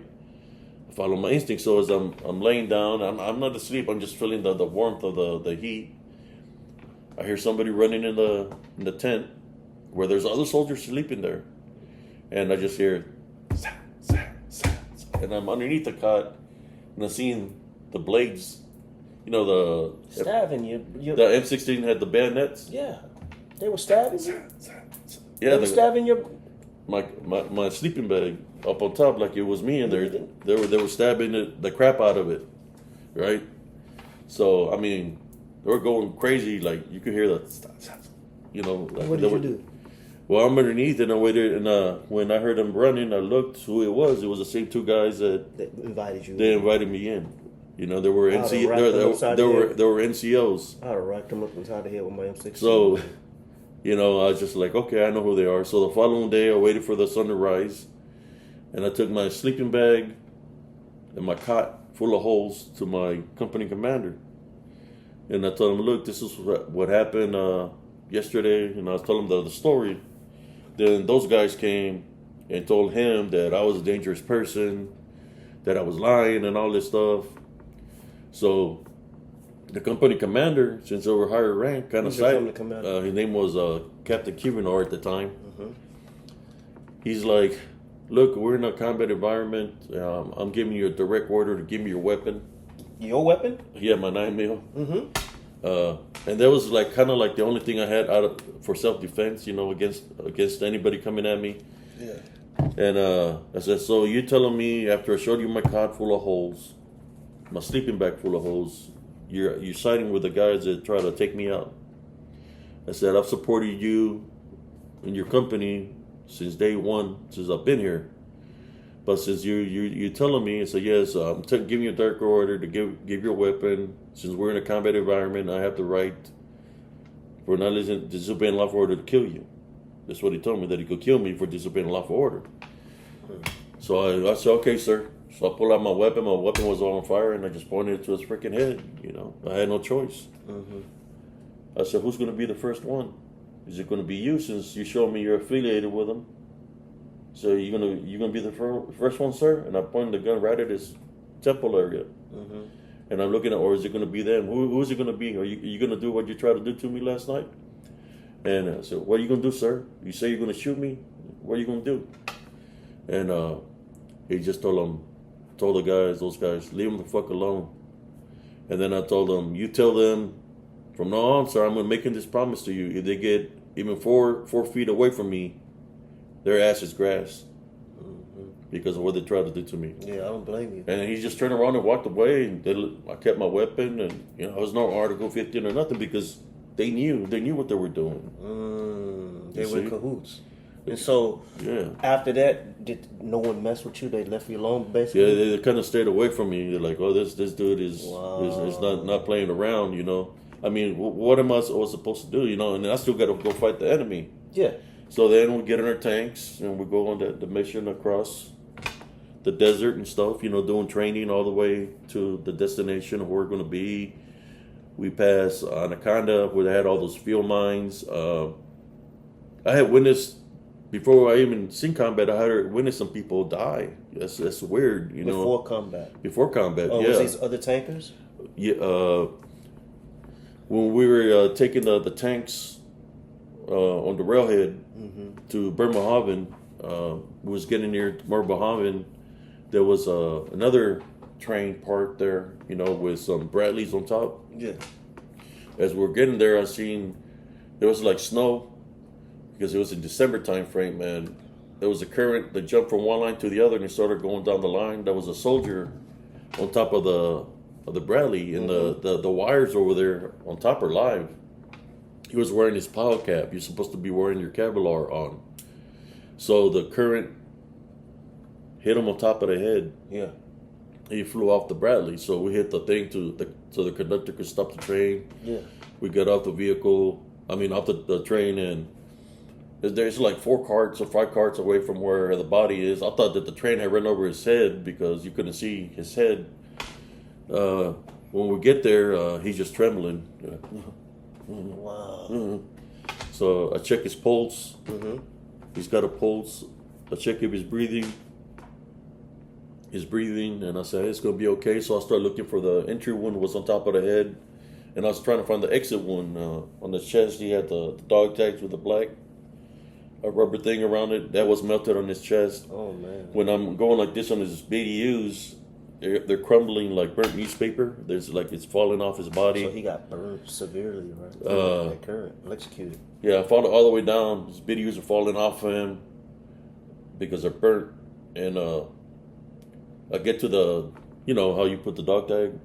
Speaker 2: I followed my instinct. So as I'm laying down, I'm not asleep. I'm just feeling the warmth of the heat. I hear somebody running in the tent where there's other soldiers sleeping there. And I just hear, and I'm underneath the cot. and I seen the blades. You know the
Speaker 1: Stabbing you.
Speaker 2: The M16 had the bayonets.
Speaker 1: Yeah, they were stabbing you.
Speaker 2: Yeah,
Speaker 1: they were stabbing your.
Speaker 2: My sleeping bag up on top like it was me in there. They were stabbing the crap out of it, right? So I mean, they were going crazy. Like you could hear the, Like,
Speaker 1: what did you do?
Speaker 2: Well, I'm underneath and I waited, and when I heard them running, I looked who it was. It was the same two guys that
Speaker 1: invited you.
Speaker 2: They invited me in. You know, there were there were NCOs.
Speaker 1: I'd have racked them up inside the head with my M16.
Speaker 2: So, I was just like, okay, I know who they are. So the following day, I waited for the sun to rise, and I took my sleeping bag and my cot full of holes to my company commander, and I told him, look, this is what happened yesterday, and I was telling him the story. Then those guys came and told him that I was a dangerous person, that I was lying and all this stuff. So the company commander, since they were higher rank, kind of side. His name was Captain Kivinor at the time. Mm-hmm. He's like, look, we're in a combat environment. I'm giving you a direct order to give me your weapon.
Speaker 1: Your weapon?
Speaker 2: Yeah, my 9mm. Mm-hmm. And that was kind of like the only thing I had for self-defense, against anybody coming at me.
Speaker 1: Yeah.
Speaker 2: And I said, so you're telling me after I showed you my cot full of holes, my sleeping bag full of holes, you're siding with the guys that try to take me out? I said, I've supported you and your company since day one, since I've been here. But since you're telling me, I said, yes, I'm giving you a direct order to give your weapon. Since we're in a combat environment, I have the right for not disobeying lawful order to kill you. That's what he told me, that he could kill me for disobeying lawful order. So I said, okay, sir. So I pulled out my weapon. My weapon was on fire, and I just pointed it to his freaking head. I had no choice. Mm-hmm. I said, who's going to be the first one? Is it going to be you, since you showed me you're affiliated with him? So you're gonna be the first one, sir? And I pointed the gun right at his temple area. Mm-hmm. And I'm looking at, or is it going to be them? Who's it going to be? Are you going to do what you tried to do to me last night? And I said, what are you going to do, sir? You say you're going to shoot me? What are you going to do? And he just told those guys, leave them the fuck alone. And then I told them, you tell them, from now on, sir, I'm making this promise to you. If they get even 4 feet away from me, their ass is grass. Mm-hmm. Because of what they tried to do to me.
Speaker 1: Yeah, I don't blame you.
Speaker 2: And he just turned around and walked away, and I kept my weapon, and there was no Article 15 or nothing, because they knew what they were doing.
Speaker 1: They were in cahoots. And so, after that, did no one mess with you? They left you alone, basically?
Speaker 2: Yeah, they kind of stayed away from me. They're like, oh, this dude is not playing around, I mean, what am I supposed to do, And I still got to go fight the enemy.
Speaker 1: Yeah.
Speaker 2: So then we get in our tanks, and we go on the mission across the desert and stuff, doing training all the way to the destination of where we're going to be. We pass Anaconda, where they had all those field mines. I had witnessed, before I even seen combat, I had witnessed some people die. That's weird,
Speaker 1: Before combat?
Speaker 2: Before combat, yeah.
Speaker 1: Was these other tankers?
Speaker 2: Yeah. When we were taking the tanks on the railhead to Bremerhaven, was getting near Bremerhaven, there was another train parked there, with some Bradleys on top.
Speaker 1: Yeah.
Speaker 2: As we're getting there, I seen there was snow, because it was in December time frame, and there was a current that jumped from one line to the other, and it started going down the line. There was a soldier on top of the Bradley, and the wires over there on top are live. He was wearing his POW cap. You're supposed to be wearing your Kevlar on. So the current hit him on top of the head.
Speaker 1: Yeah.
Speaker 2: He flew off the Bradley. So we hit the thing so the conductor could stop the train.
Speaker 1: Yeah.
Speaker 2: We got off off the train, and there's 4 carts or 5 carts away from where the body is. I thought that the train had run over his head, because you couldn't see his head. When we get there, he's just trembling.
Speaker 1: Wow.
Speaker 2: Mm-hmm. So I check his pulse. Mm-hmm. He's got a pulse. I check if he's breathing. He's breathing, and I said, it's going to be okay. So I started looking for the entry wound was on top of the head, and I was trying to find the exit wound on the chest. He had the dog tags with the black rubber thing around it. That was melted on his chest.
Speaker 1: Oh, man.
Speaker 2: When I'm going like this on his BDUs, they're crumbling like burnt newspaper. There's like it's falling off his body.
Speaker 1: So he got burned severely, right? That current, electrocuted.
Speaker 2: Yeah, falling all the way down. His videos are falling off of him because they're burnt. And I get to the, you know how you put the dog tag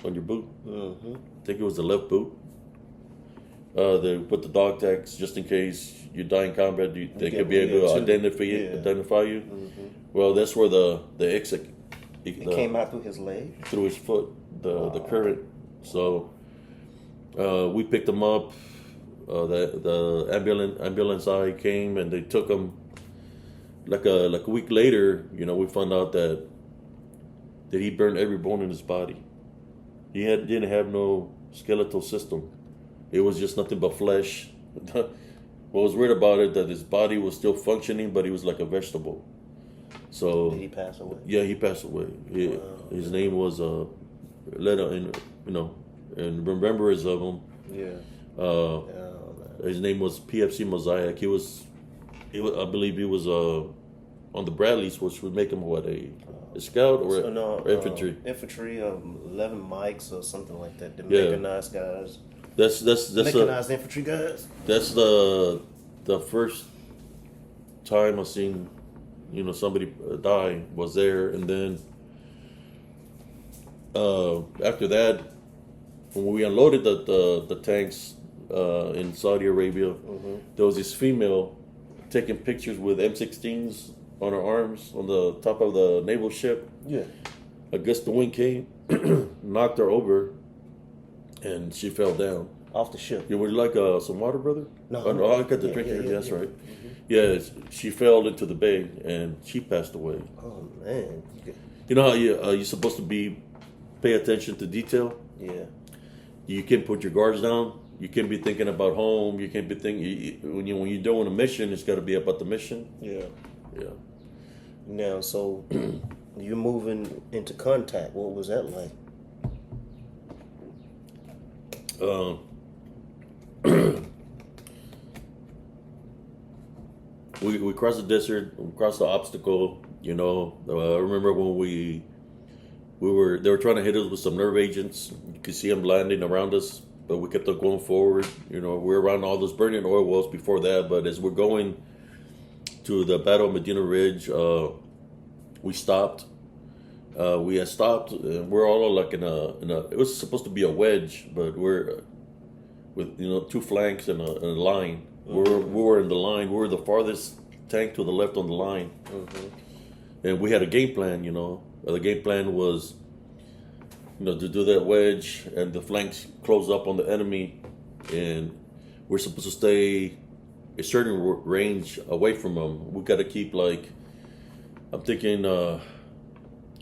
Speaker 2: on your boot.
Speaker 1: Mm-hmm.
Speaker 2: I think it was the left boot. They put the dog tags just in case you die in combat. They could be able to identify you.
Speaker 1: Mm-hmm.
Speaker 2: Well, that's where the exit.
Speaker 1: It came out through his leg?
Speaker 2: Through his foot, the current. So we picked him up. The ambulance guy came and they took him. Like a week later, you know, we found out that he burned every bone in his body. He didn't have no skeletal system. It was just nothing but flesh. What was weird about it that his body was still functioning, but he was like a vegetable. So
Speaker 1: did he pass away?
Speaker 2: Yeah, he passed away. His name was and remembrance of him.
Speaker 1: Yeah.
Speaker 2: His name was PFC Mosaic. He was I believe he was on the Bradleys, which would make him what a scout or infantry.
Speaker 1: Infantry, 11 mics or something like that. The mechanized guys.
Speaker 2: That's
Speaker 1: mechanized infantry guys.
Speaker 2: That's the first time I seen, you know, somebody die was there, and then after that, when we unloaded the tanks in Saudi Arabia, there was this female taking pictures with M16s on her arms on the top of the naval ship.
Speaker 1: Yeah.
Speaker 2: I guess the wind came, knocked her over, and she fell down.
Speaker 1: Off the ship.
Speaker 2: You would you like some water, brother?
Speaker 1: No.
Speaker 2: I got the drink here. Yeah, that's right. Mm-hmm. Yeah, she fell into the bay and she passed away.
Speaker 1: Oh man.
Speaker 2: You know how you're supposed to pay attention to detail?
Speaker 1: Yeah.
Speaker 2: You can't put your guards down. You can't be thinking about home. You can't be thinking when you're doing a mission. It's got to be about the mission.
Speaker 1: Yeah.
Speaker 2: Yeah.
Speaker 1: Now, so you're moving into contact. What was that like?
Speaker 2: We crossed the desert, we crossed the obstacle. You know, I remember when they were trying to hit us with some nerve agents. You could see them landing around us, but we kept on going forward. You know, we're around all those burning oil wells before that, but as we're going to the Battle of Medina Ridge, we stopped. We had stopped, and we're all like in a. It was supposed to be a wedge, but we're with two flanks and a line. Mm-hmm. We were in the line. We were the farthest tank to the left on the line, and we had a game plan. The game plan was, to do that wedge and the flanks close up on the enemy, and we're supposed to stay a certain range away from them. We got to keep I'm thinking it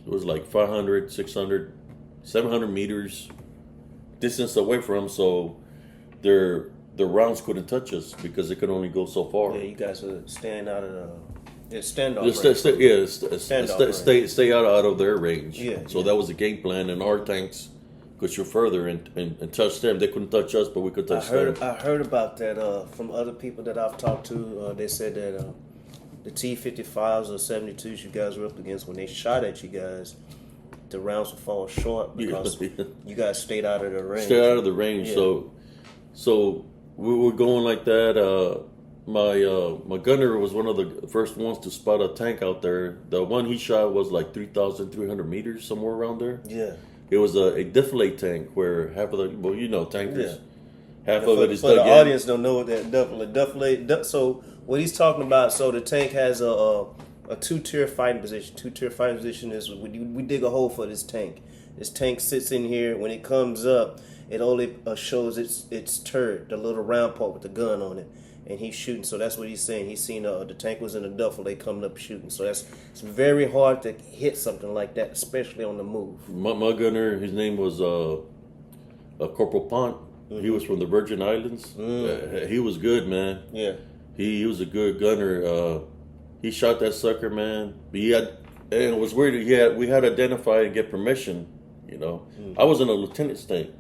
Speaker 2: was 500, 600, 700 meters distance away from them, so their rounds couldn't touch us because they could only go so far.
Speaker 1: Yeah, you guys are staying out of the standoff.
Speaker 2: Stay out of their range.
Speaker 1: Yeah.
Speaker 2: So that was the game plan, and our tanks could shoot further and touch them. They couldn't touch us, but we could touch them.
Speaker 1: I heard about that from other people that I've talked to. They said that the T-55s or 72s you guys were up against, when they shot at you guys, the rounds would fall short because you guys stayed out of the range.
Speaker 2: Stayed out of the range. Yeah. So we were going like that. My gunner was one of the first ones to spot a tank out there. The one he shot was 3,300 meters, somewhere around there.
Speaker 1: Yeah.
Speaker 2: It was a defilade tank where half of tankers, half of it is
Speaker 1: dug in.
Speaker 2: For the
Speaker 1: audience don't know what that defilade. So what he's talking about, so the tank has a two-tier fighting position. Two-tier fighting position is we dig a hole for this tank. This tank sits in here. When it comes up, it only shows its turret, the little round part with the gun on it. And he's shooting, so that's what he's saying. He's seen the tank was in a duffel, they coming up shooting. So it's very hard to hit something like that, especially on the move.
Speaker 2: My gunner, his name was Corporal Pont. Mm-hmm. He was from the Virgin Islands. He was good, man.
Speaker 1: Yeah,
Speaker 2: he was a good gunner. He shot that sucker, man. And it was weird. We had to identify and get permission. Mm-hmm. I was in a lieutenant's tank,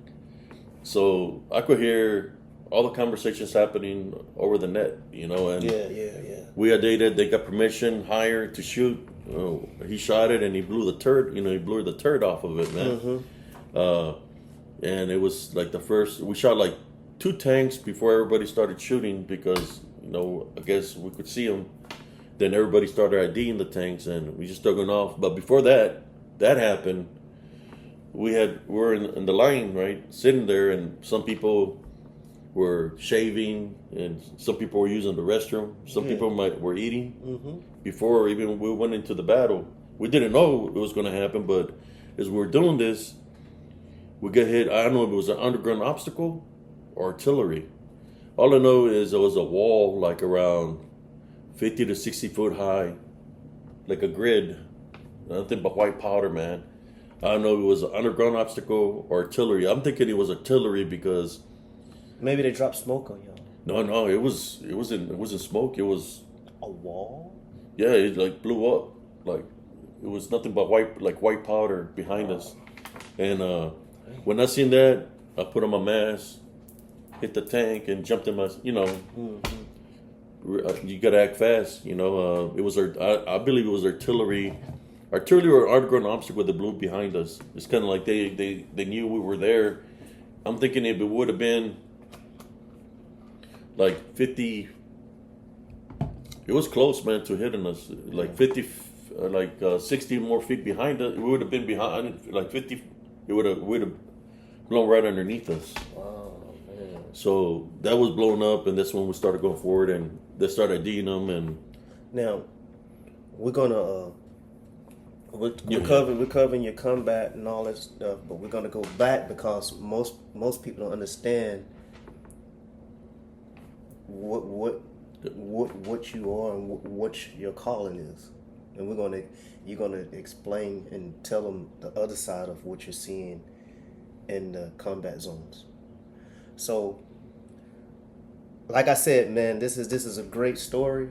Speaker 2: so I could hear all the conversations happening over the net, and
Speaker 1: yeah.
Speaker 2: we had dated. They got permission, hired to shoot, he shot it and he blew the turd. He blew the turd off of it, man. And it was like the first. We shot like 2 tanks before everybody started shooting because I guess we could see them. Then everybody started IDing the tanks, and we just took them off. But before that happened, we're in the line, right, sitting there, and some people were shaving, and some people were using the restroom. Some people were eating before even we went into the battle. We didn't know it was going to happen, but as we were doing this, we got hit. I don't know if it was an underground obstacle or artillery. All I know is it was a wall like around 50 to 60 foot high, like a grid, nothing but white powder, man. I don't know if it was an underground obstacle or artillery. I'm thinking it was artillery because
Speaker 1: maybe they dropped smoke on y'all.
Speaker 2: No, it wasn't smoke. It was
Speaker 1: a wall.
Speaker 2: Yeah, it like blew up. Like it was nothing but white powder behind us. And when I seen that, I put on my mask, hit the tank, and jumped in my. You gotta act fast. It was I believe it was artillery or underground obstacle that blew behind us. It's kind of like they knew we were there. I'm thinking if it would have been like 50, it was close, man, to hitting us. Like 50, 60 more feet behind us. It would have been behind, like 50. It would have blown right underneath us.
Speaker 1: Wow, man.
Speaker 2: So that was blown up, and that's when we started going forward, and they started IDing them. And
Speaker 1: now we're gonna we're covering your combat and all that stuff, but we're gonna go back because most people don't understand what you are and what your calling is, and you're gonna explain and tell them the other side of what you're seeing in the combat zones. So, like I said, man, this is a great story,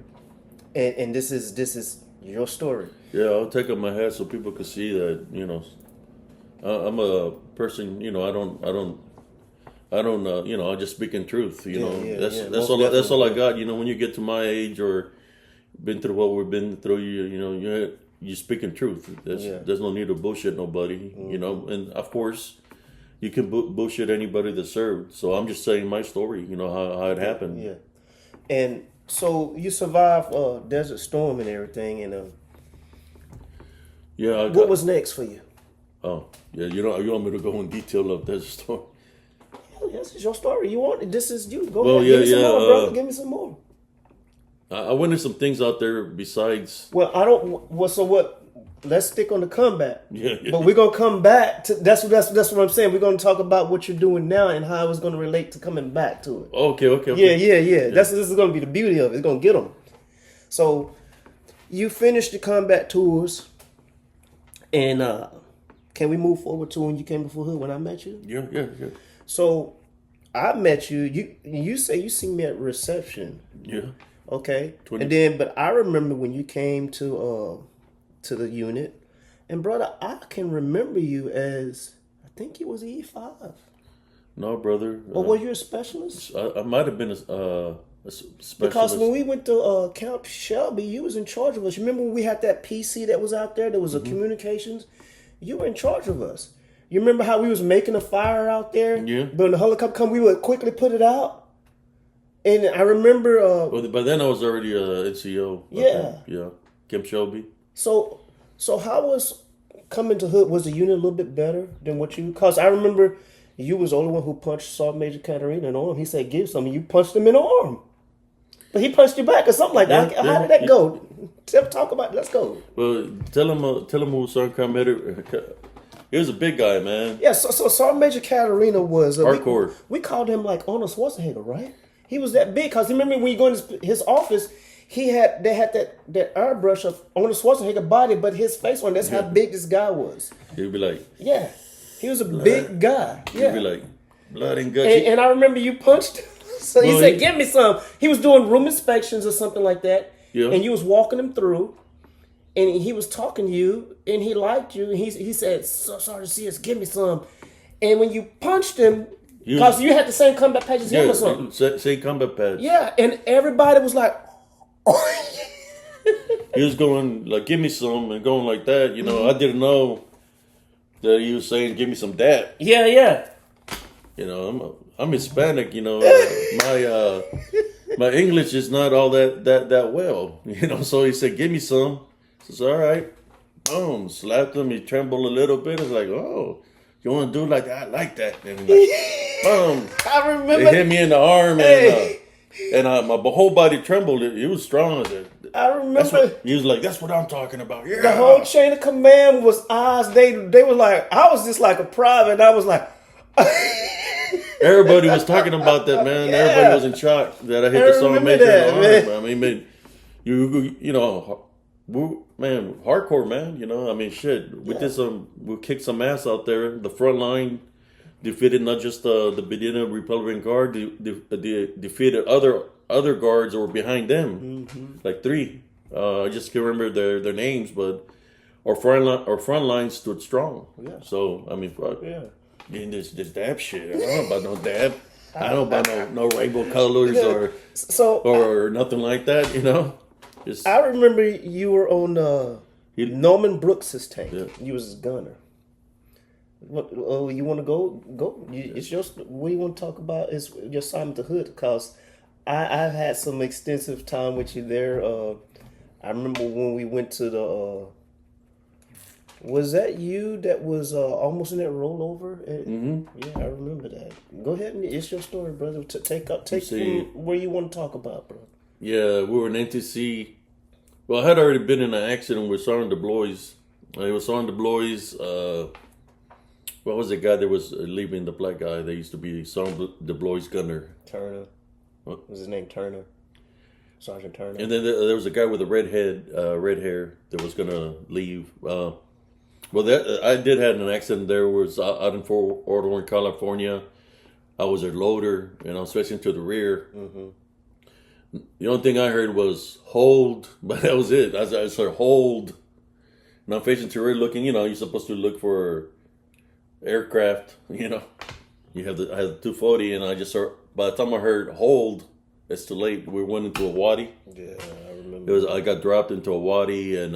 Speaker 1: and this is your story.
Speaker 2: Yeah, I'll take off my hat so people can see that I'm a person. I just speak in truth. That's all I got. When you get to my age or been through what we've been through, you speak in truth. There's no need to bullshit nobody. And of course, you can bullshit anybody that served. So I'm just saying my story. How it happened.
Speaker 1: Yeah, and so you survived Desert Storm and everything, and what was next for you?
Speaker 2: Oh, yeah, you want me to go in detail of Desert Storm?
Speaker 1: This is your story. You want it. This is you. Go
Speaker 2: ahead.
Speaker 1: Give me some more, brother. Give me some more.
Speaker 2: I went in some things out there besides.
Speaker 1: Well, I don't. Well, so what? Let's stick on the combat.
Speaker 2: Yeah.
Speaker 1: But we're gonna come back to that's what I'm saying. We're gonna talk about what you're doing now and how it's gonna relate to coming back to it.
Speaker 2: Okay.
Speaker 1: Yeah. This is gonna be the beauty of it. It's gonna get them. So, you finished the combat tours, and can we move forward to when you came before Hood when I met you?
Speaker 2: Yeah.
Speaker 1: So, I met you. You say you seen me at reception.
Speaker 2: Yeah.
Speaker 1: Okay. But I remember when you came to the unit, and brother, I can remember you as I think you was E5.
Speaker 2: No, brother.
Speaker 1: Or were you a specialist?
Speaker 2: I might have been a specialist.
Speaker 1: Because when we went to Camp Shelby, you was in charge of us. You remember when we had that PC that was out there? There was a communications. You were in charge of us. You remember how we was making a fire out there?
Speaker 2: Yeah.
Speaker 1: But when the helicopter come, we would quickly put it out. And I remember.
Speaker 2: Well, by then I was already NCO.
Speaker 1: Yeah.
Speaker 2: Yeah. Camp Shelby.
Speaker 1: So how was coming to Hood? Was the unit a little bit better than what you? Because I remember you was the only one who punched Sergeant Major Caterina in the arm. He said, "Give some," and you punched him in the arm. But he punched you back or something like that. How did that go? Talk about it. Let's go.
Speaker 2: Well, tell him who Sergeant Caterina. He was a big guy, man.
Speaker 1: Yeah. So Sergeant Major Caterina was
Speaker 2: hardcore.
Speaker 1: We called him like Arnold Schwarzenegger, right? He was that big because remember when you go in his office. They had that airbrush of Arnold Schwarzenegger body, but his face on. That's how big this guy was.
Speaker 2: He'd be like,
Speaker 1: yeah, he was a big guy. Yeah,
Speaker 2: he'd be like, blood and guts.
Speaker 1: And I remember you punched him. So he said, "Give me some." He was doing room inspections or something like that.
Speaker 2: Yeah.
Speaker 1: And you was walking him through, and he was talking to you, and he liked you. And he said, "Sergeant Sias, give me some." And when you punched him, because you had the same combat patch as him or something.
Speaker 2: Same combat patch.
Speaker 1: Yeah, and everybody was like.
Speaker 2: he was going like, "Give me some," and going like that. You know, I didn't know that he was saying, "Give me some dap."
Speaker 1: Yeah.
Speaker 2: You know, I'm Hispanic. You know, my English is not all that well. You know, so he said, "Give me some." I said, "All right." Boom, slapped him. He trembled a little bit. It's like, "Oh, you want to do like that? I like that." And like, boom,
Speaker 1: I remember.
Speaker 2: it hit me in the arm,
Speaker 1: Hey.
Speaker 2: and my whole body trembled. It was strong.
Speaker 1: I remember.
Speaker 2: He was like, "That's what I'm talking about." Yeah.
Speaker 1: The whole chain of command was ours. They were like, I was just like a private. And I was like,
Speaker 2: Everybody was talking about that, man.
Speaker 1: Yeah.
Speaker 2: Everybody was in shock that I hit the sergeant major in the arm. I mean, you know, man, hardcore, man. You know, I mean, shit. We kicked some ass out there. The front line defeated not just the Medina Republican Guard, defeated other guards that were behind them, like 3. I just can't remember their names, but our front line stood strong.
Speaker 1: Yeah.
Speaker 2: So I mean, fuck.
Speaker 1: yeah.
Speaker 2: Getting this dab shit. I don't know about no dab. I don't know about no rainbow colors or nothing like that. You know. Just,
Speaker 1: I remember you were on Norman Brooks's tank.
Speaker 2: Yeah.
Speaker 1: You was his gunner. What? Oh, you want to go? Go. It's your. What you want to talk about? Is your assignment to Hood? Because I've had some extensive time with you there. I remember when we went to the. Was that you that was almost in that rollover? Yeah, I remember that. Go ahead, it's your story, brother. Take from where you want to talk about, bro.
Speaker 2: Yeah, we were in NTC. Well, I had already been in an accident with Sergeant DeBlois. It was Sergeant DeBlois. What was the guy that was leaving, the black guy? They used to be Sergeant DeBlois' gunner.
Speaker 1: Turner.
Speaker 2: What
Speaker 1: Was his name Turner? Sergeant Turner.
Speaker 2: And then there was a guy with a red hair that was gonna leave. Well, I did have an accident there. Was out in Fort Worth, California. I was a loader, and I was facing to the rear. The only thing I heard was hold, but that was it. I said hold, and I'm facing to the rear, looking. You know, you're supposed to look for aircraft. You know, I had the 240, and I just heard. By the time I heard hold, it's too late. We went into a wadi.
Speaker 1: Yeah, I remember.
Speaker 2: I got dropped into a wadi, and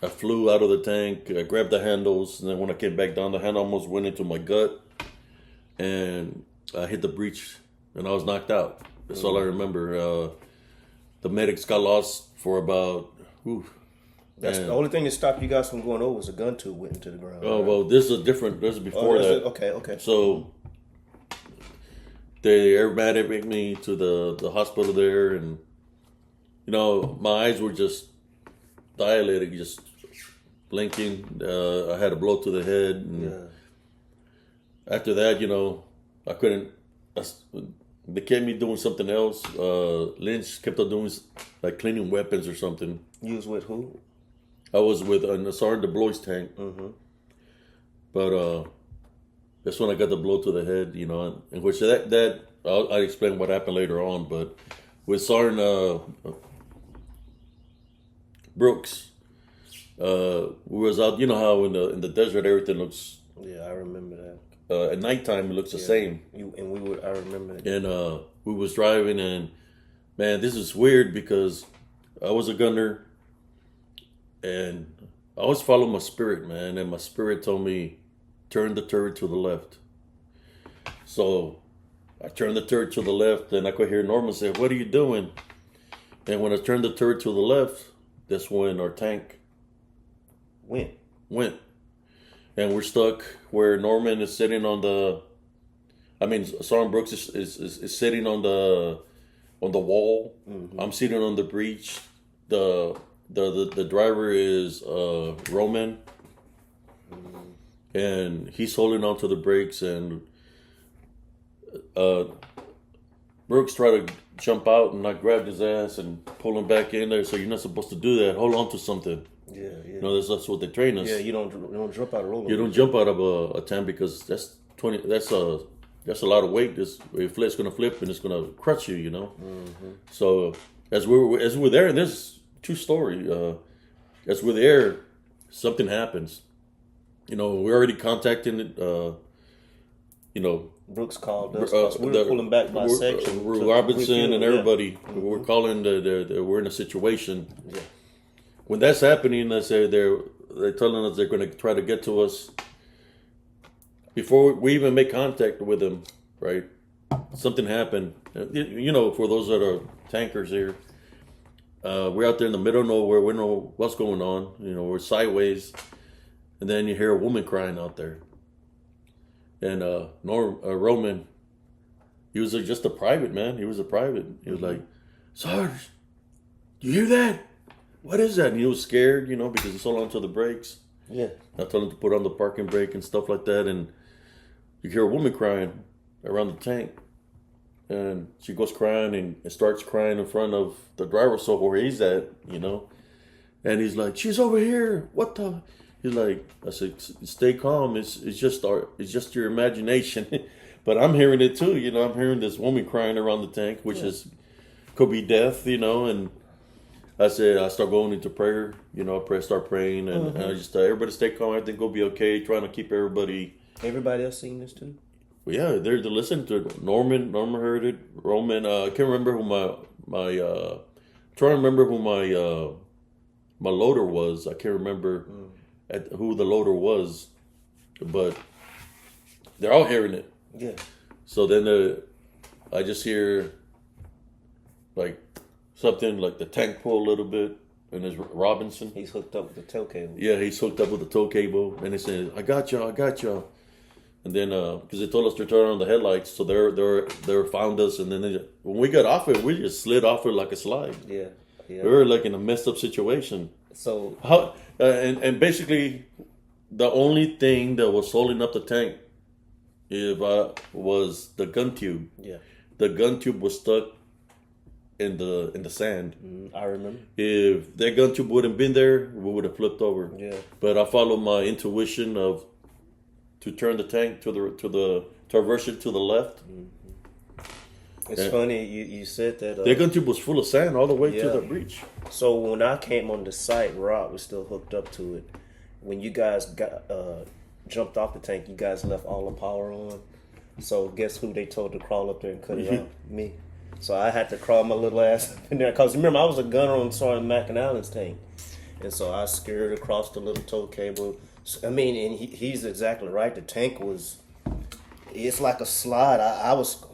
Speaker 2: I flew out of the tank. I grabbed the handles, and then when I came back down, the hand almost went into my gut, and I hit the breech, and I was knocked out. That's all I remember. The medics got lost for about.
Speaker 1: That's the only thing that stopped you guys from going over was a gun tube went into the ground.
Speaker 2: Oh well, this is different. This is before that.
Speaker 1: Okay.
Speaker 2: So they airmatic me to the hospital there, and you know my eyes were just dilated, just blinking. I had a blow to the head, and after that, you know, I couldn't. They kept me doing something else. Lynch kept on doing like cleaning weapons or something.
Speaker 1: You was with who?
Speaker 2: I was with a Sergeant DeBlois tank. But that's when I got the blow to the head, you know, in which I'll explain what happened later on. But with Sergeant Brooks, we was out. You know how in the desert everything looks.
Speaker 1: Yeah, I remember that.
Speaker 2: At nighttime it looks the same.
Speaker 1: I remember that.
Speaker 2: And we was driving, and man, this is weird because I was a gunner, and I always follow my spirit, man. And my spirit told me, turn the turret to the left. So I turned the turret to the left, and I could hear Norman say, "What are you doing?" And when I turned the turret to the left, that's when our tank went. And we're stuck where Norman is sitting on the. I mean, Sergeant Brooks is sitting on the wall. I'm sitting on the breech. The driver is Roman, and he's holding onto the brakes. And Brooks tried to jump out, and I grabbed his ass and pulled him back in there. So you're not supposed to do that. Hold on to something.
Speaker 1: Yeah.
Speaker 2: You know, that's what they train us.
Speaker 1: Yeah, you don't jump out of rollover.
Speaker 2: You don't jump out of a tank because that's a lot of weight. This it's gonna flip and it's gonna crush you. You know. So as we're there, and this is true story. As we're there, something happens. You know, we're already contacting it. You know,
Speaker 1: Brooks called us because we were pulling back by section.
Speaker 2: Robinson and everybody.
Speaker 1: Mm-hmm.
Speaker 2: We're calling we're in a situation.
Speaker 1: Yeah.
Speaker 2: When that's happening, I say they're telling us they're going to try to get to us before we even make contact with them. Right? Something happened. You know, for those that are tankers here, we're out there in the middle of nowhere. We don't know what's going on. You know, we're sideways, and then you hear a woman crying out there. And Roman, he was just a private, man. He was a private. He was like, Sarge, do you hear that? What is that? And he was scared, you know, because he sold onto the brakes.
Speaker 1: Yeah.
Speaker 2: I told him to put on the parking brake and stuff like that. And you hear a woman crying around the tank. And she goes crying and starts crying in front of the driver, so where he's at, you know. And he's like, she's over here. What the? He's like, I said, stay calm. It's just your imagination. But I'm hearing it too, you know. I'm hearing this woman crying around the tank, which could be death, you know. And I said, I start going into prayer, you know. Start praying, and I just tell everybody stay calm. Everything will be okay. Trying to keep everybody.
Speaker 1: Everybody else seen this too?
Speaker 2: Well, yeah, they're listening to it. Norman heard it. Roman, I can't remember who trying to remember who my loader was. I can't remember. Who the loader was, but they're all hearing it.
Speaker 1: Yeah.
Speaker 2: So then I just hear like something like the tank pull a little bit, and there's Robinson.
Speaker 1: He's hooked up with the tow cable.
Speaker 2: Yeah, he's hooked up with the tow cable, and he says, I got y'all. And then because they told us to turn on the headlights, so they found us, and then when we got off it, we just slid off it like a slide.
Speaker 1: Yeah.
Speaker 2: We were like in a messed up situation.
Speaker 1: So
Speaker 2: and basically, the only thing that was holding up the tank, was the gun tube.
Speaker 1: Yeah,
Speaker 2: the gun tube was stuck in the sand.
Speaker 1: I remember.
Speaker 2: If that gun tube wouldn't been there, we would have flipped over.
Speaker 1: Yeah,
Speaker 2: but I followed my intuition to turn the tank to reverse it to the left.
Speaker 1: It's funny you said that.
Speaker 2: The gun tube was full of sand all the way to the breach.
Speaker 1: So when I came on the site, Rob was still hooked up to it. When you guys got jumped off the tank, you guys left all the power on. So guess who they told to crawl up there and cut it out? Me. So I had to crawl my little ass up in there. Because remember, I was a gunner on Sergeant McAllen's tank. And so I scurried across the little tow cable. I mean, and he's exactly right. The tank it's like a slide. I was...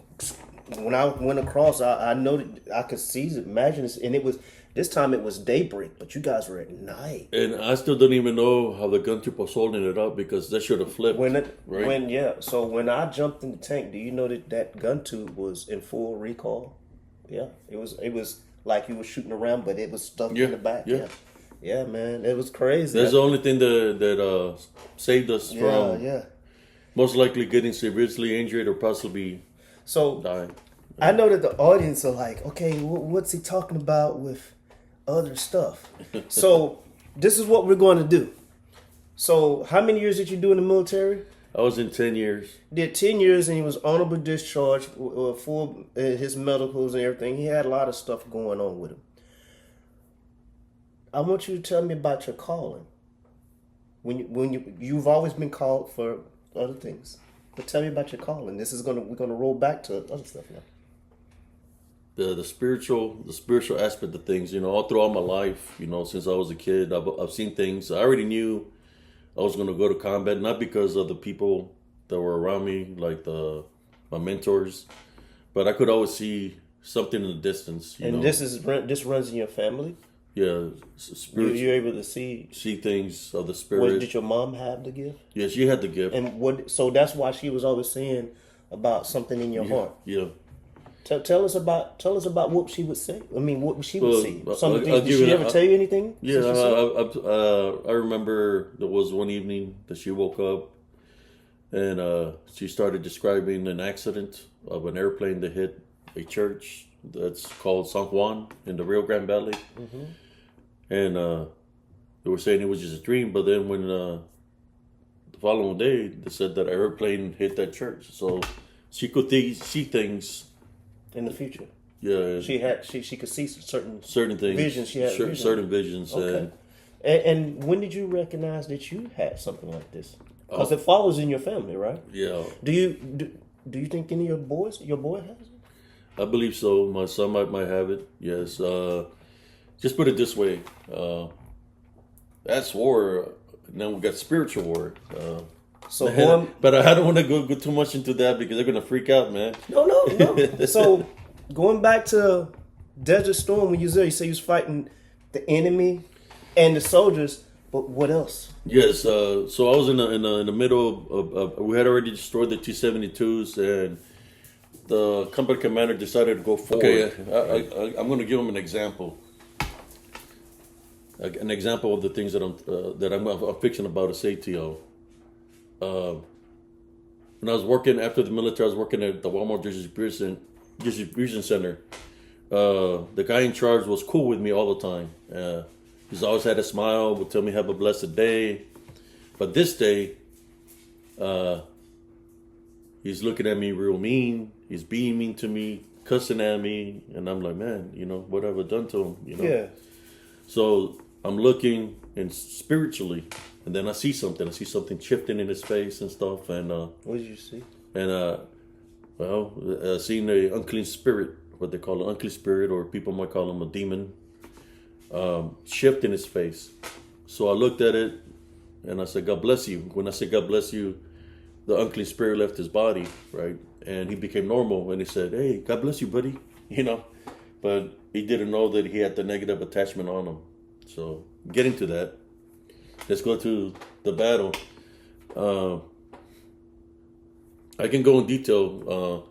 Speaker 1: When I went across, I know that I could see it, imagine this, and this time it was daybreak, but you guys were at night.
Speaker 2: And I still don't even know how the gun tube was holding it up because that should have flipped.
Speaker 1: So when I jumped in the tank, do you know that gun tube was in full recoil? Yeah, it was like you were shooting around, but it was stuck in the back. Yeah, man, it was crazy.
Speaker 2: That's the only thing that saved us from most likely getting severely injured or possibly.
Speaker 1: So
Speaker 2: dying.
Speaker 1: I know that the audience are like, okay, what's he talking about with other stuff? So this is what we're going to do. So how many years did you do in the military?
Speaker 2: I was in 10 years.
Speaker 1: Did 10 years, and he was honorable discharge, full his medicals and everything. He had a lot of stuff going on with him. I want you to tell me about your calling. When you've always been called for other things. But tell me about your calling. We're gonna roll back to other stuff now.
Speaker 2: The spiritual aspect of things, all throughout my life, since I was a kid, I've seen things. I already knew I was gonna go to combat, not because of the people that were around me, like my mentors, but I could always see something in the distance.
Speaker 1: And this runs in your family.
Speaker 2: Yeah,
Speaker 1: you're able to see
Speaker 2: things of the spirit.
Speaker 1: Did your mom have the gift?
Speaker 2: Yeah, she had the gift.
Speaker 1: And so that's why she was always saying about something in your heart.
Speaker 2: Yeah.
Speaker 1: Tell us about what she would say. I mean, what she would see. Some of the things. Did she ever tell you anything?
Speaker 2: Yeah, I remember there was one evening that she woke up and she started describing an accident of an airplane that hit a church that's called San Juan in the Rio Grande Valley. Mm-hmm. And they were saying it was just a dream, but then when the following day, they said that an airplane hit that church. So she could see things
Speaker 1: in the future.
Speaker 2: Yeah,
Speaker 1: she could see certain
Speaker 2: things,
Speaker 1: visions. She had
Speaker 2: certain visions.
Speaker 1: Okay. And when did you recognize that you had something like this? Because it follows in your family, right?
Speaker 2: Yeah.
Speaker 1: Do you think any of your boy has it?
Speaker 2: I believe so. My son might have it. Yes. Just put it this way. That's war. Now we got spiritual war. But I don't want to go too much into that because they're gonna freak out, man.
Speaker 1: No. So going back to Desert Storm, when you was there, you say you was fighting the enemy and the soldiers, but what else?
Speaker 2: Yes. So I was in the middle of we had already destroyed the T-72s, and the company commander decided to go forward. Okay, I'm going to give him an example. An example of the things that I'm fixing about to say to y'all. When I was working after the military, I was working at the Walmart distribution center. The guy in charge was cool with me all the time. He's always had a smile, would tell me have a blessed day. But this day, he's looking at me real mean. He's being mean to me, cussing at me, and I'm like, man, what have I done to him?
Speaker 1: Yeah.
Speaker 2: So I'm looking and spiritually, and then I see something. I see something shifting in his face and stuff. And
Speaker 1: what did you see?
Speaker 2: And seeing an unclean spirit, what they call an unclean spirit, or people might call him a demon, shift in his face. So I looked at it, and I said, God bless you. When I said God bless you, the unclean spirit left his body, right? And he became normal. And he said, hey, God bless you, buddy. But he didn't know that he had the negative attachment on him. So getting to that, let's go to the battle. I can go in detail.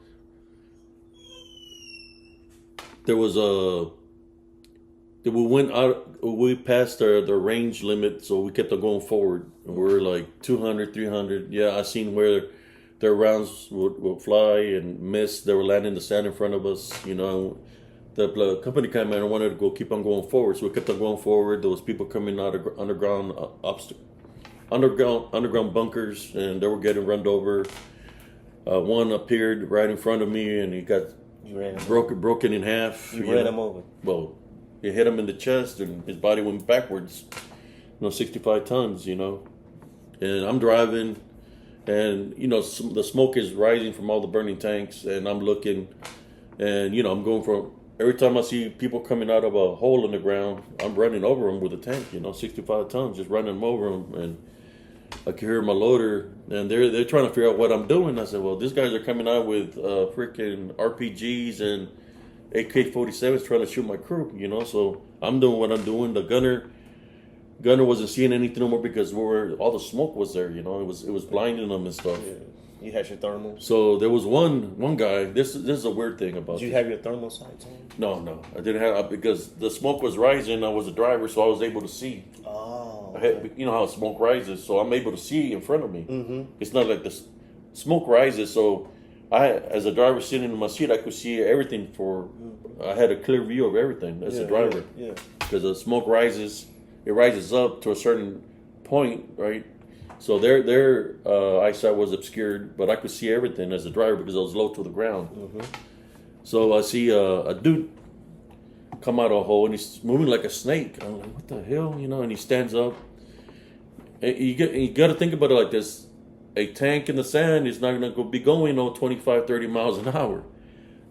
Speaker 2: We passed the range limit, so we kept on going forward. And we were like 200, 300. Yeah, I seen where their rounds would fly and miss. They were landing in the sand in front of us, The company commander wanted to keep on going forward, so we kept on going forward. There was people coming out of underground bunkers, and they were getting run over. One appeared right in front of me, and he got broken in half.
Speaker 1: You ran him over.
Speaker 2: Well, it hit him in the chest, and his body went backwards. 65 tons, And I'm driving, and the smoke is rising from all the burning tanks, and I'm looking, and I'm going for. Every time I see people coming out of a hole in the ground, I'm running over them with a tank, 65 tons, just running them over them. And I can hear my loader, and they're trying to figure out what I'm doing. I said, well, these guys are coming out with freaking RPGs and AK-47s trying to shoot my crew, So I'm doing what I'm doing. The gunner wasn't seeing anything no more because all the smoke was there, It was blinding them and stuff.
Speaker 1: Yeah. You had your thermals?
Speaker 2: So there was one guy. This is a weird thing about.
Speaker 1: Did you have your thermal sights on?
Speaker 2: No, I didn't have because the smoke was rising. I was a driver, so I was able to see.
Speaker 1: Oh,
Speaker 2: okay. You know how smoke rises, so I'm able to see in front of me.
Speaker 1: Mm-hmm.
Speaker 2: It's not like the smoke rises, so as a driver sitting in my seat, I could see everything. I had a clear view of everything as a driver.
Speaker 1: Yeah.
Speaker 2: Because the smoke rises, it rises up to a certain point, right? So their eyesight was obscured, but I could see everything as a driver because I was low to the ground.
Speaker 1: Mm-hmm.
Speaker 2: So I see a dude come out of a hole, and he's moving like a snake. I'm like, what the hell, And he stands up. And you got to think about it like this. A tank in the sand is not going to be going 25, 30 miles an hour.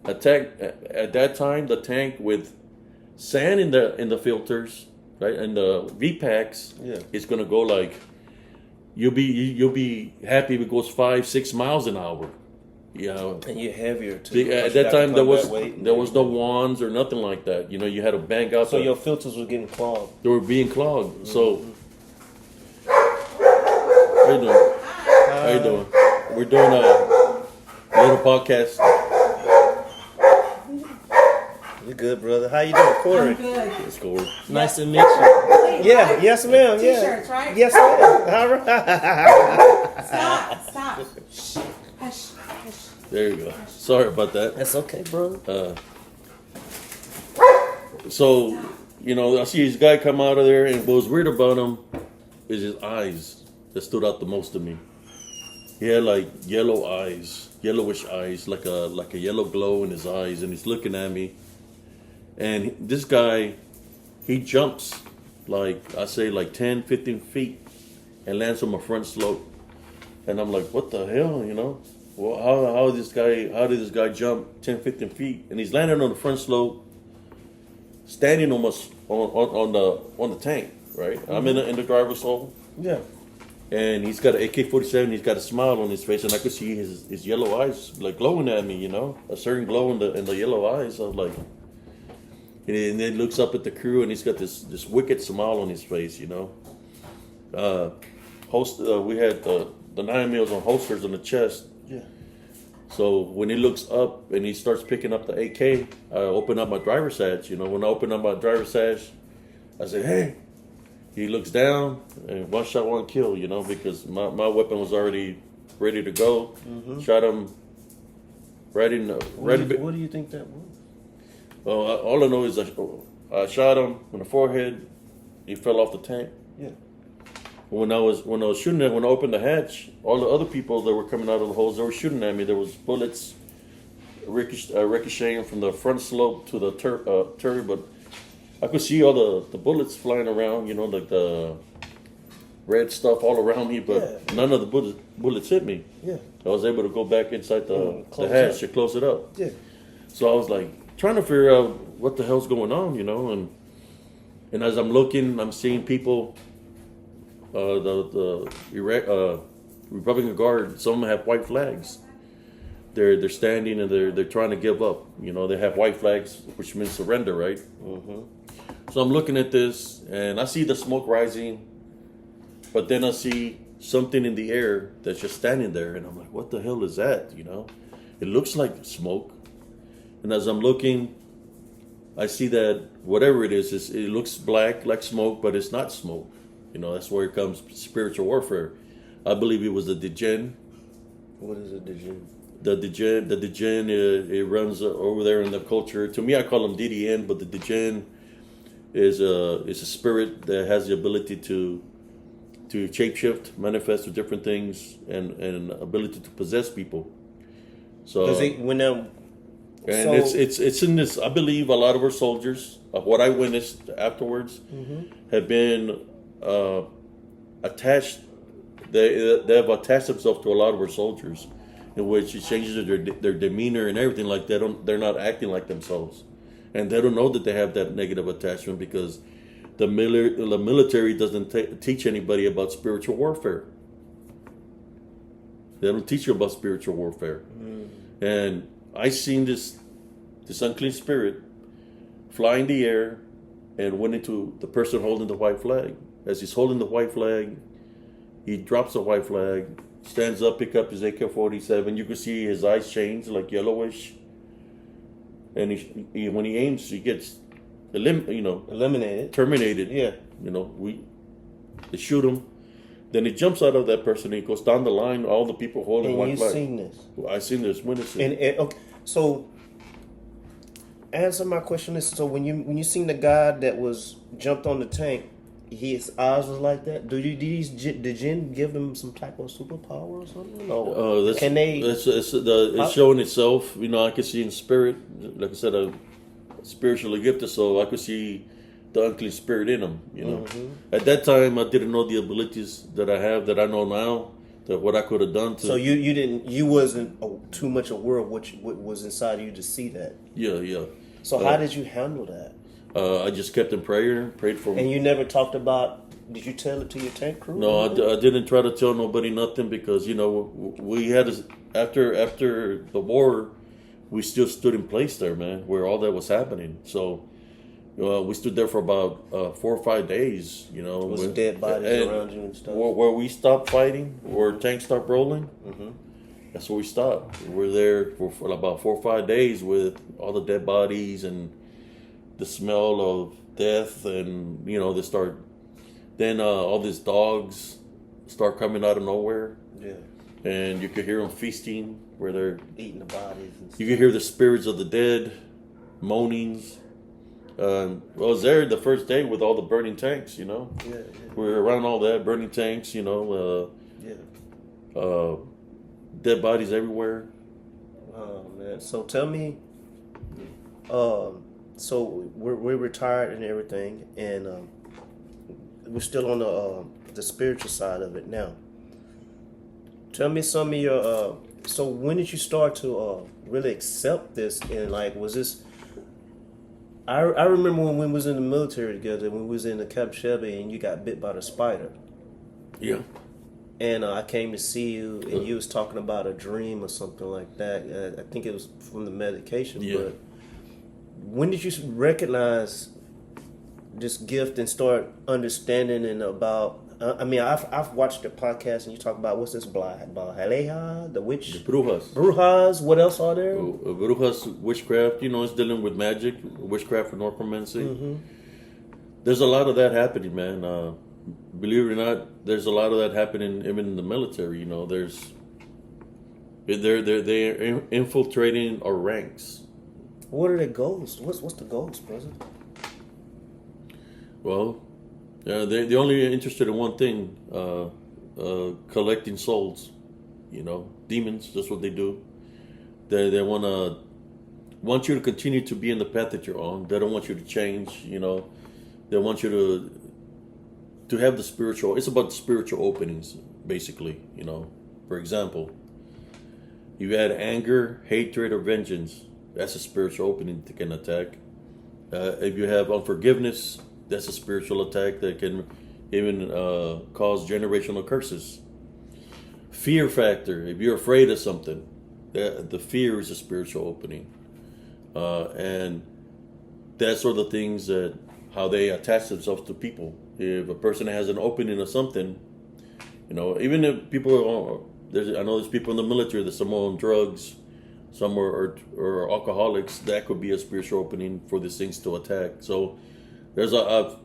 Speaker 2: At that time, the tank with sand in the filters, right, and the V-packs, is going to go like. You'll be happy if it goes 5-6 miles an hour.
Speaker 1: And you're heavier too.
Speaker 2: At that time there was no wands or nothing like that. You had to bang out.
Speaker 1: So your filters were getting clogged.
Speaker 2: They were being clogged. Mm-hmm. So how you doing? How you doing? We're doing a little podcast.
Speaker 1: You're good, brother. How you doing, Corey?
Speaker 3: I'm good.
Speaker 2: It's Corey.
Speaker 1: Nice to meet you. Yeah, yes, ma'am.
Speaker 3: T-shirts, right?
Speaker 1: Yes, ma'am. All right.
Speaker 3: Stop. Shh. Hush.
Speaker 2: There you go. Sorry about that.
Speaker 1: That's okay, bro.
Speaker 2: So, I see this guy come out of there, and what was weird about him is his eyes that stood out the most to me. He had like yellowish eyes, like a yellow glow in his eyes, and he's looking at me. And this guy, he jumps like 10, 15 feet and lands on my front slope. And I'm like, what the hell, well, how did this guy jump 10, 15 feet? And he's landing on the front slope, standing almost on the tank, right? I'm in the driver's hole.
Speaker 1: Yeah.
Speaker 2: And he's got an AK-47. He's got a smile on his face, and I could see his yellow eyes like glowing at me. You know, a certain glow in the yellow eyes. I was like, and then looks up at the crew, and he's got this wicked smile on his face. You know, we had the 9mm on holsters on the chest.
Speaker 1: Yeah.
Speaker 2: So when he looks up and he starts picking up the AK, I open up my driver's sash. You know, when I open up my driver's sash, I say, "Hey." He looks down, and one shot, one kill, you know, because my weapon was already ready to go. Mm-hmm. Shot him right in the...
Speaker 1: What do you think that was?
Speaker 2: Well, all I know is I shot him in the forehead. He fell off the tank.
Speaker 1: Yeah.
Speaker 2: When I was shooting at, when I opened the hatch, all the other people that were coming out of the holes, they were shooting at me. There was bullets ricocheting from the front slope to the turret, but I could see all the bullets flying around, you know, like the red stuff all around me, but none of the bullets hit me.
Speaker 1: Yeah.
Speaker 2: I was able to go back inside the hatch to close it up.
Speaker 1: Yeah.
Speaker 2: So I was like trying to figure out what the hell's going on, you know, and as I'm looking, I'm seeing people, the Republican Guard, some of them have white flags. They're standing and they're trying to give up. You know, they have white flags, which means surrender, right? Mm-hmm. So I'm looking at this, and I see the smoke rising, but then I see something in the air that's just standing there, and I'm like, what the hell is that, you know? It looks like smoke. And as I'm looking, I see that whatever it is, it looks black like smoke, but it's not smoke. You know, that's where it comes spiritual warfare. I believe it was the Djinn.
Speaker 1: What is a Djinn?
Speaker 2: The Djinn, it runs over there in the culture. To me, I call them DDN, but the Djinn is a spirit that has the ability to shapeshift, manifest with different things, and ability to possess people. So it's in this. I believe a lot of our soldiers, of what I witnessed afterwards, have been attached. They have attached themselves to a lot of our soldiers, in which it changes their demeanor and everything like that. They're not acting like themselves, and they don't know that they have that negative attachment because the military doesn't teach anybody about spiritual warfare. They don't teach you about spiritual warfare. And I seen this unclean spirit fly in the air and went into the person holding the white flag. As he's holding the white flag, he drops the white flag, stands up, pick up his AK-47. You can see his eyes change, like yellowish. And when he aims, he gets
Speaker 1: eliminated,
Speaker 2: terminated.
Speaker 1: Yeah.
Speaker 2: You know, they shoot him. Then he jumps out of that person. He goes down the line. All the people holding white flag.
Speaker 1: And you've seen this.
Speaker 2: I seen this. Witnessing.
Speaker 1: And okay, so answer my question. So when you seen the guy that was jumped on the tank, his eyes was like that. Did Jinn give him some type of superpower or something? No. Can they?
Speaker 2: It's showing itself. You know, I can see in spirit. Like I said, I'm spiritually gifted, so I could see the unclean spirit in him. You know, at that time I didn't know the abilities that I have that I know now. That what I could have done to.
Speaker 1: So you wasn't too much aware of what was inside of you to see that.
Speaker 2: Yeah.
Speaker 1: So how did you handle that?
Speaker 2: I just kept in prayer, prayed for.
Speaker 1: And you never talked about. Did you tell it to your tank crew?
Speaker 2: No, I didn't try to tell nobody nothing because we had after the war, we still stood in place there, man, where all that was happening. So we stood there for about 4 or 5 days. You know,
Speaker 1: was dead bodies around you and stuff.
Speaker 2: Where we stopped fighting, where tanks stopped rolling. That's where we stopped. We were there for about 4 or 5 days with all the dead bodies and the smell of death, and they start. Then all these dogs start coming out of nowhere. Yeah. And you could hear them feasting where they're
Speaker 1: eating the bodies. And stuff.
Speaker 2: You could hear the spirits of the dead, moanings. I was there the first day with all the burning tanks. Yeah. We were around all that burning tanks. Dead bodies everywhere.
Speaker 1: Oh man! So tell me. So we're retired and everything, and we're still on the spiritual side of it now. Tell me some of your So when did you start to really accept this? And like, was this? I remember when we was in the military together, when we was in the Camp Chevy, and you got bit by the spider.
Speaker 2: Yeah.
Speaker 1: And I came to see you, and you was talking about a dream or something like that. I think it was from the medication.
Speaker 2: Yeah.
Speaker 1: But when did you recognize this gift and start understanding and about? I mean, I've watched the podcast, and you talk about what's this Bahaleja, the witch,
Speaker 2: The brujas.
Speaker 1: brujas. What else are there?
Speaker 2: Brujas, witchcraft, it's dealing with magic, witchcraft and necromancy.
Speaker 1: Mm-hmm.
Speaker 2: There's a lot of that happening, man. Believe it or not, there's a lot of that happening even in the military. They're infiltrating our ranks.
Speaker 1: What are the goals? What's the goals, brother?
Speaker 2: Well, they're only interested in one thing: collecting souls. Demons. That's what they do. They want you to continue to be in the path that you're on. They don't want you to change. They want you to have the spiritual. It's about the spiritual openings, basically. For example, you had anger, hatred, or vengeance. That's a spiritual opening that can attack. If you have unforgiveness, that's a spiritual attack that can even cause generational curses. Fear factor. If you're afraid of something, the fear is a spiritual opening, and that's sort of things that how they attach themselves to people. If a person has an opening of something, even if people I know there's people in the military that some are on drugs, some are alcoholics. That could be a spiritual opening for these things to attack. So there's a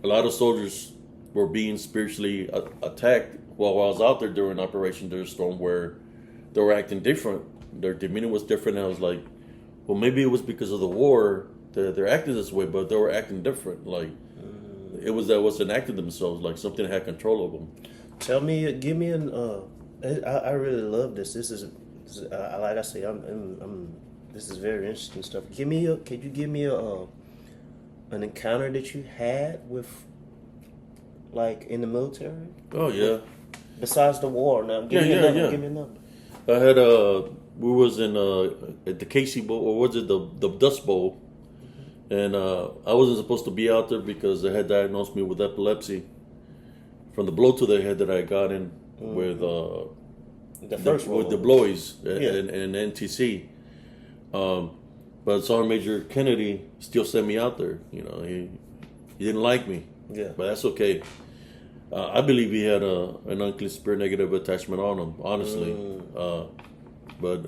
Speaker 2: lot of soldiers were being spiritually attacked while I was out there during Operation Desert Storm, where they were acting different. Their demeanor was different. I was like, well, maybe it was because of the war that they're acting this way, but they were acting different. Like it was that wasn't acting themselves. Like something had control of them.
Speaker 1: Give me an. I really love this. This is like I say, this is very interesting stuff. Could you give me an encounter that you had with, like, in the military?
Speaker 2: Oh yeah.
Speaker 1: Besides the war, now give me a number.
Speaker 2: I had we was in at the Casey Bowl, or was it the Dust Bowl, and I wasn't supposed to be out there because they had diagnosed me with epilepsy from the blow to the head that I got in with with the blowies in NTC. But Sergeant Major Kennedy still sent me out there. He didn't like me.
Speaker 1: Yeah,
Speaker 2: but that's okay. I believe he had an unclean spirit negative attachment on him, honestly. But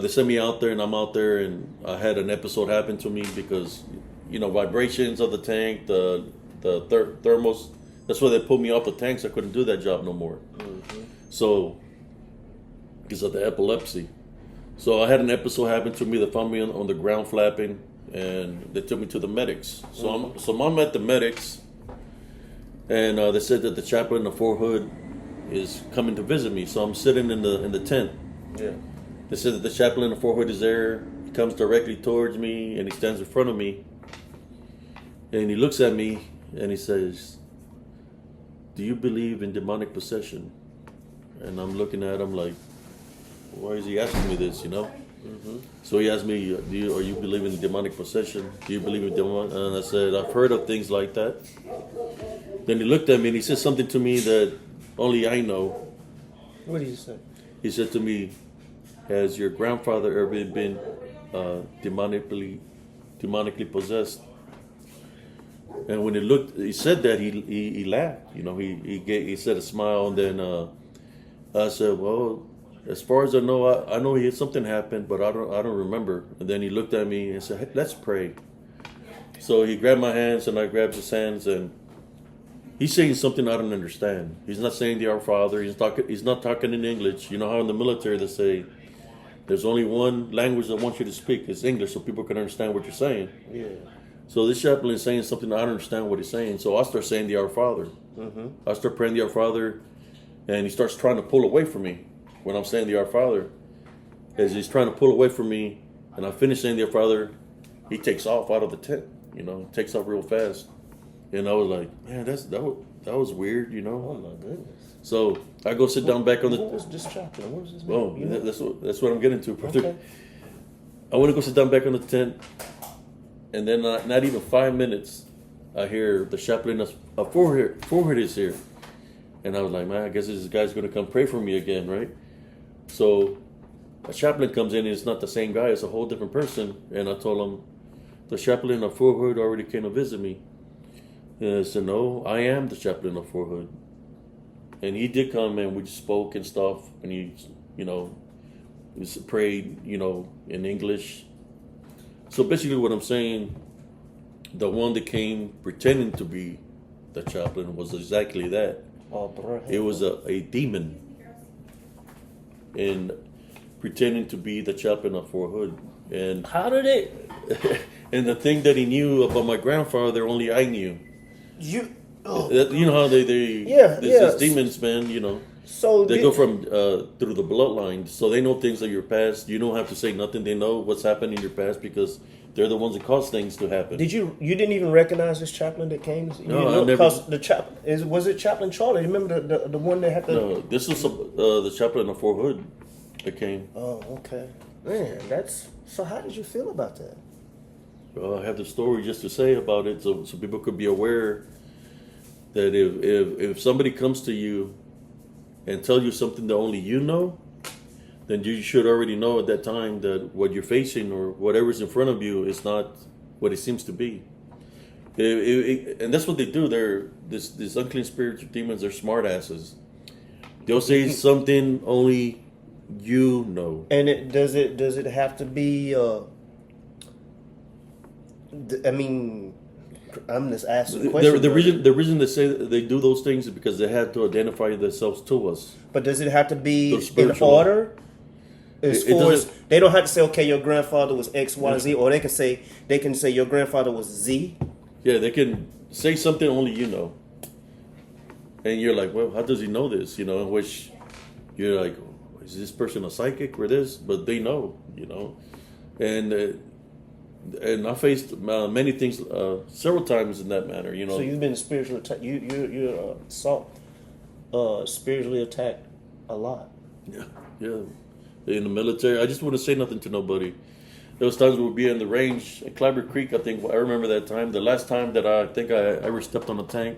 Speaker 2: they sent me out there, and I'm out there, and I had an episode happen to me because, vibrations of the tank, the thermals. That's why they pulled me off the tanks. I couldn't do that job no more. Mm-hmm. So, because of the epilepsy. So I had an episode happen to me. They found me on the ground flapping, and they took me to the medics. So I'm at the medics, and they said that the chaplain in the Fort Hood is coming to visit me. So I'm sitting in the tent.
Speaker 1: Yeah.
Speaker 2: They said that the chaplain in the Fort Hood is there. He comes directly towards me, and he stands in front of me, and he looks at me, and he says, "Do you believe in demonic possession?" And I'm looking at him like, why is he asking me this, Mm-hmm. So he asked me, are you believe in demonic possession? Do you believe in demonic? And I said, I've heard of things like that. Then he looked at me and he said something to me that only I know.
Speaker 1: What did he say?
Speaker 2: He said to me, has your grandfather ever been demonically possessed? And when he said that, he laughed. He said a smile, and then I said, well, as far as I know something happened, but I don't remember. And then he looked at me and said, hey, let's pray. So he grabbed my hands, and I grabbed his hands, and he's saying something I don't understand. He's not saying the Our Father. He's not talking in English. You know how in the military they say there's only one language that wants you to speak. It's English, so people can understand what you're saying.
Speaker 1: Yeah.
Speaker 2: So this chaplain is saying something I don't understand what he's saying. So I start saying the Our Father. Mm-hmm. I start praying the Our Father, and he starts trying to pull away from me when I'm saying the Our Father. As he's trying to pull away from me, and I finish saying the Our Father, he takes off out of the tent. Takes off real fast. And I was like, man, that was weird,
Speaker 1: Oh my goodness.
Speaker 2: So I go sit down back on
Speaker 1: What
Speaker 2: the.
Speaker 1: was this chaplain? What was his name?
Speaker 2: Oh,
Speaker 1: You know?
Speaker 2: that's what I'm getting to, brother.
Speaker 1: Okay.
Speaker 2: I want to go sit down back on the tent, and then not even 5 minutes, I hear the chaplain, a forehead is here. And I was like, man, I guess this guy's going to come pray for me again, right? So a chaplain comes in, and it's not the same guy, it's a whole different person. And I told him, the chaplain of Fort Hood already came to visit me. And I said, no, I am the chaplain of Fort Hood. And he did come, and we spoke and stuff, and he prayed, in English. So basically what I'm saying, the one that came pretending to be the chaplain was exactly that. It was a demon, and pretending to be the chaplain of Fort Hood. And
Speaker 1: How did it?
Speaker 2: and the thing that he knew about my grandfather, only I knew.
Speaker 1: You
Speaker 2: You know how they these demons, man.
Speaker 1: So
Speaker 2: They go from through the bloodline, so they know things of your past. You don't have to say nothing. They know what's happened in your past because they're the ones that cause things to happen.
Speaker 1: Did you didn't even recognize this chaplain that came?
Speaker 2: No, I never-
Speaker 1: Because the chaplain was it Chaplain Charlie? Remember the one that had the?
Speaker 2: No, this was the chaplain of Fort Hood that came.
Speaker 1: Oh, okay. Man, so. How did you feel about that?
Speaker 2: Well, I have the story just to say about it, so people could be aware that if somebody comes to you and tell you something that only you know, then you should already know at that time that what you're facing or whatever's in front of you is not what it seems to be. And that's what they do. They're these unclean spirits, demons. They're smart asses. They'll say something only you know.
Speaker 1: And does it have to be? I mean, I'm just asking a question.
Speaker 2: The reason they say that they do those things is because they have to identify themselves to us.
Speaker 1: But does it have to be
Speaker 2: Those
Speaker 1: in
Speaker 2: spiritual-
Speaker 1: order? As
Speaker 2: It
Speaker 1: far as
Speaker 2: doesn't-
Speaker 1: they don't have to say, okay, your grandfather was X, Y, Z, or they can say your grandfather was Z.
Speaker 2: Yeah, they can say something only you know. And you're like, well, how does he know this? In which you're like, is this person a psychic or this? But they know, And I faced many things several times in that manner,
Speaker 1: So you've been spiritually attacked. You're spiritually attacked a lot.
Speaker 2: Yeah. In the military, I just wouldn't say nothing to nobody. There was times we would be in the range at Clabber Creek. I remember that time. The last time that I think I ever stepped on a tank,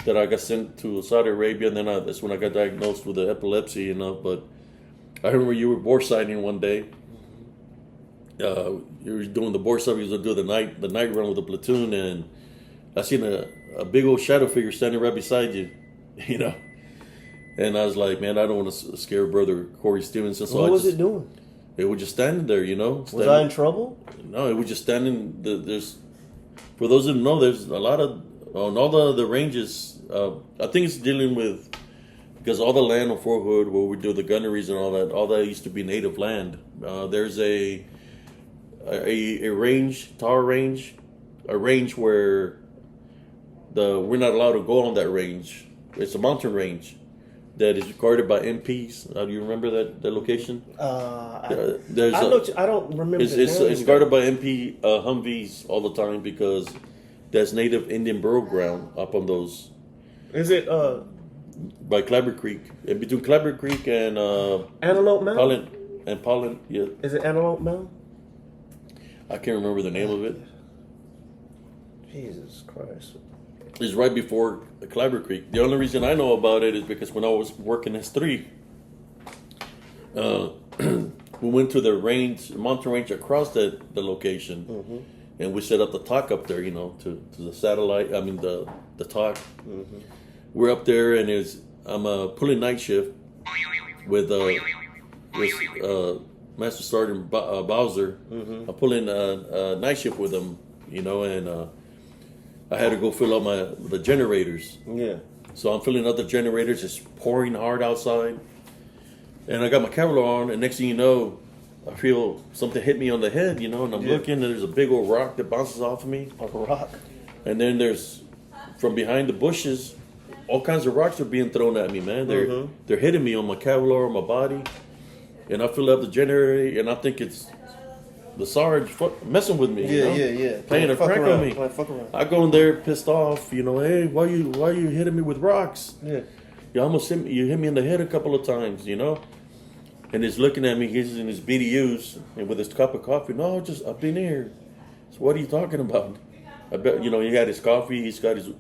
Speaker 2: that I got sent to Saudi Arabia, and then that's when I got diagnosed with the epilepsy, But I remember you were bore sighting one day. You were doing the bore sight. You was doing the night run with the platoon, and I seen a big old shadow figure standing right beside you, And I was like, man, I don't want to scare brother Corey Stevenson. So
Speaker 1: What was it doing?
Speaker 2: It was just standing there,
Speaker 1: Was I in trouble?
Speaker 2: No, it was just standing. There's, for those who don't know, there's a lot of on all the ranges. I think it's dealing with because all the land on Fort Hood where we do the gunneries and all that used to be native land. There's a range, tower range, a range where we're not allowed to go on that range. It's a mountain range that is guarded by MPs. Do you remember that location?
Speaker 1: I don't remember.
Speaker 2: It's guarded by MP Humvees all the time because that's native Indian burial ground up on those.
Speaker 1: Is it
Speaker 2: by Clabber Creek, in between Clabber Creek and
Speaker 1: Antelope Mountain?
Speaker 2: Pollen, yeah.
Speaker 1: Is it Antelope Mountain?
Speaker 2: I can't remember the name of it.
Speaker 1: Jesus Christ.
Speaker 2: It's right before Clabber Creek. The only reason I know about it is because when I was working S3, we went to the mountain range across the location, and we set up the talk up there, to the satellite. I mean the talk. We're up there, and I'm pulling night shift with Master Sergeant Bowser. I'm pulling a night shift with him, and I had to go fill up the generators.
Speaker 1: Yeah.
Speaker 2: So I'm filling up the generators. It's pouring hard outside, and I got my Kevlar on. And next thing you know, I feel something hit me on the head, and I'm looking, and there's a big old rock that bounces off of me.
Speaker 1: Like a rock.
Speaker 2: And then there's from behind the bushes, all kinds of rocks are being thrown at me, man. They're hitting me on my Kevlar, on my body, and I fill up the generator, and I think it's the Sarge messing with me.
Speaker 1: Yeah,
Speaker 2: you know?
Speaker 1: yeah.
Speaker 2: Playing a
Speaker 1: Fuck
Speaker 2: prank
Speaker 1: around.
Speaker 2: on me.
Speaker 1: Like, fuck around.
Speaker 2: I go in there pissed off. You know, hey, why you hitting me with rocks?
Speaker 1: Yeah.
Speaker 2: You almost hit me. You hit me in the head a couple of times. You know. And he's looking at me. He's in his BDUs and with his cup of coffee. No, just up in here. So what are you talking about? I bet he got his coffee. He's got his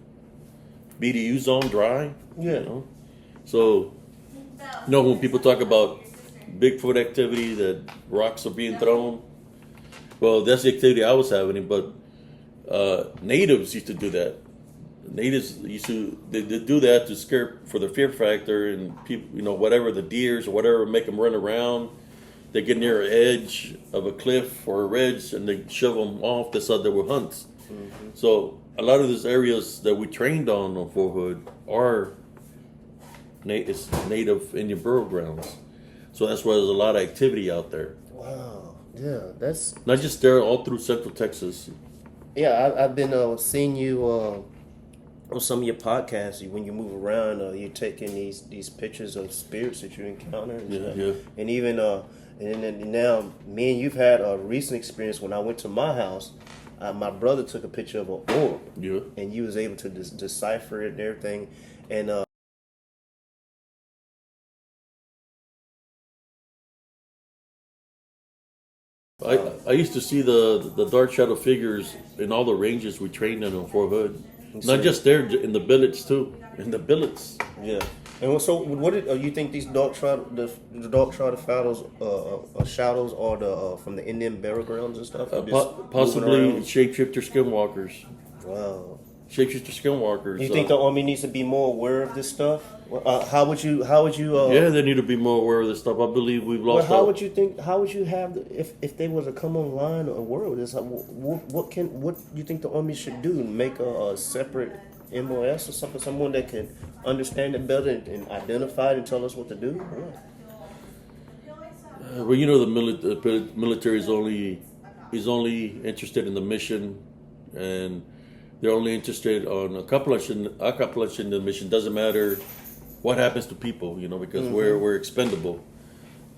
Speaker 2: BDUs on dry.
Speaker 1: Yeah.
Speaker 2: You know. So, when people talk about Bigfoot activity, that rocks are being thrown. Well, that's the activity I was having. But natives used to do that. Natives used to they do that to scare for the fear factor, and people, whatever the deers or whatever, make them run around. They get near an edge of a cliff or a ridge, and they shove them off. That's how they were hunts. Mm-hmm. So a lot of these areas that we trained on Fort Hood are native Indian burial grounds. So that's why there's a lot of activity out there.
Speaker 1: Wow. Yeah, that's
Speaker 2: not just there, all through Central Texas.
Speaker 1: Yeah, I've been seeing you. On some of your podcasts, when you move around, you're taking these pictures of spirits that you encounter, and stuff.
Speaker 2: Yeah.
Speaker 1: And even and now, me and you've had a recent experience when I went to my house. My brother took a picture of an orb, and you was able to decipher it and everything. And
Speaker 2: I used to see the dark shadow figures in all the ranges we trained in Fort Hood. Not just there, in the billets too. In the billets.
Speaker 1: Yeah. And so, what did you think these dark shadow shadows are from the Indian burial grounds and stuff?
Speaker 2: Possibly shapeshifter skinwalkers.
Speaker 1: Wow.
Speaker 2: Shapeshifter skinwalkers.
Speaker 1: You think the Army needs to be more aware of this stuff? How would you?
Speaker 2: Yeah, they need to be more aware of this stuff. I believe we've lost.
Speaker 1: How would you have if they were to come online or aware of this? What you think the Army should do? Make a separate MOS or something, someone that can understand it better and identify it and tell us what to do?
Speaker 2: Well, the military is only interested in the mission, and they're only interested on accomplishing the mission. Doesn't matter what happens to people, because we're expendable.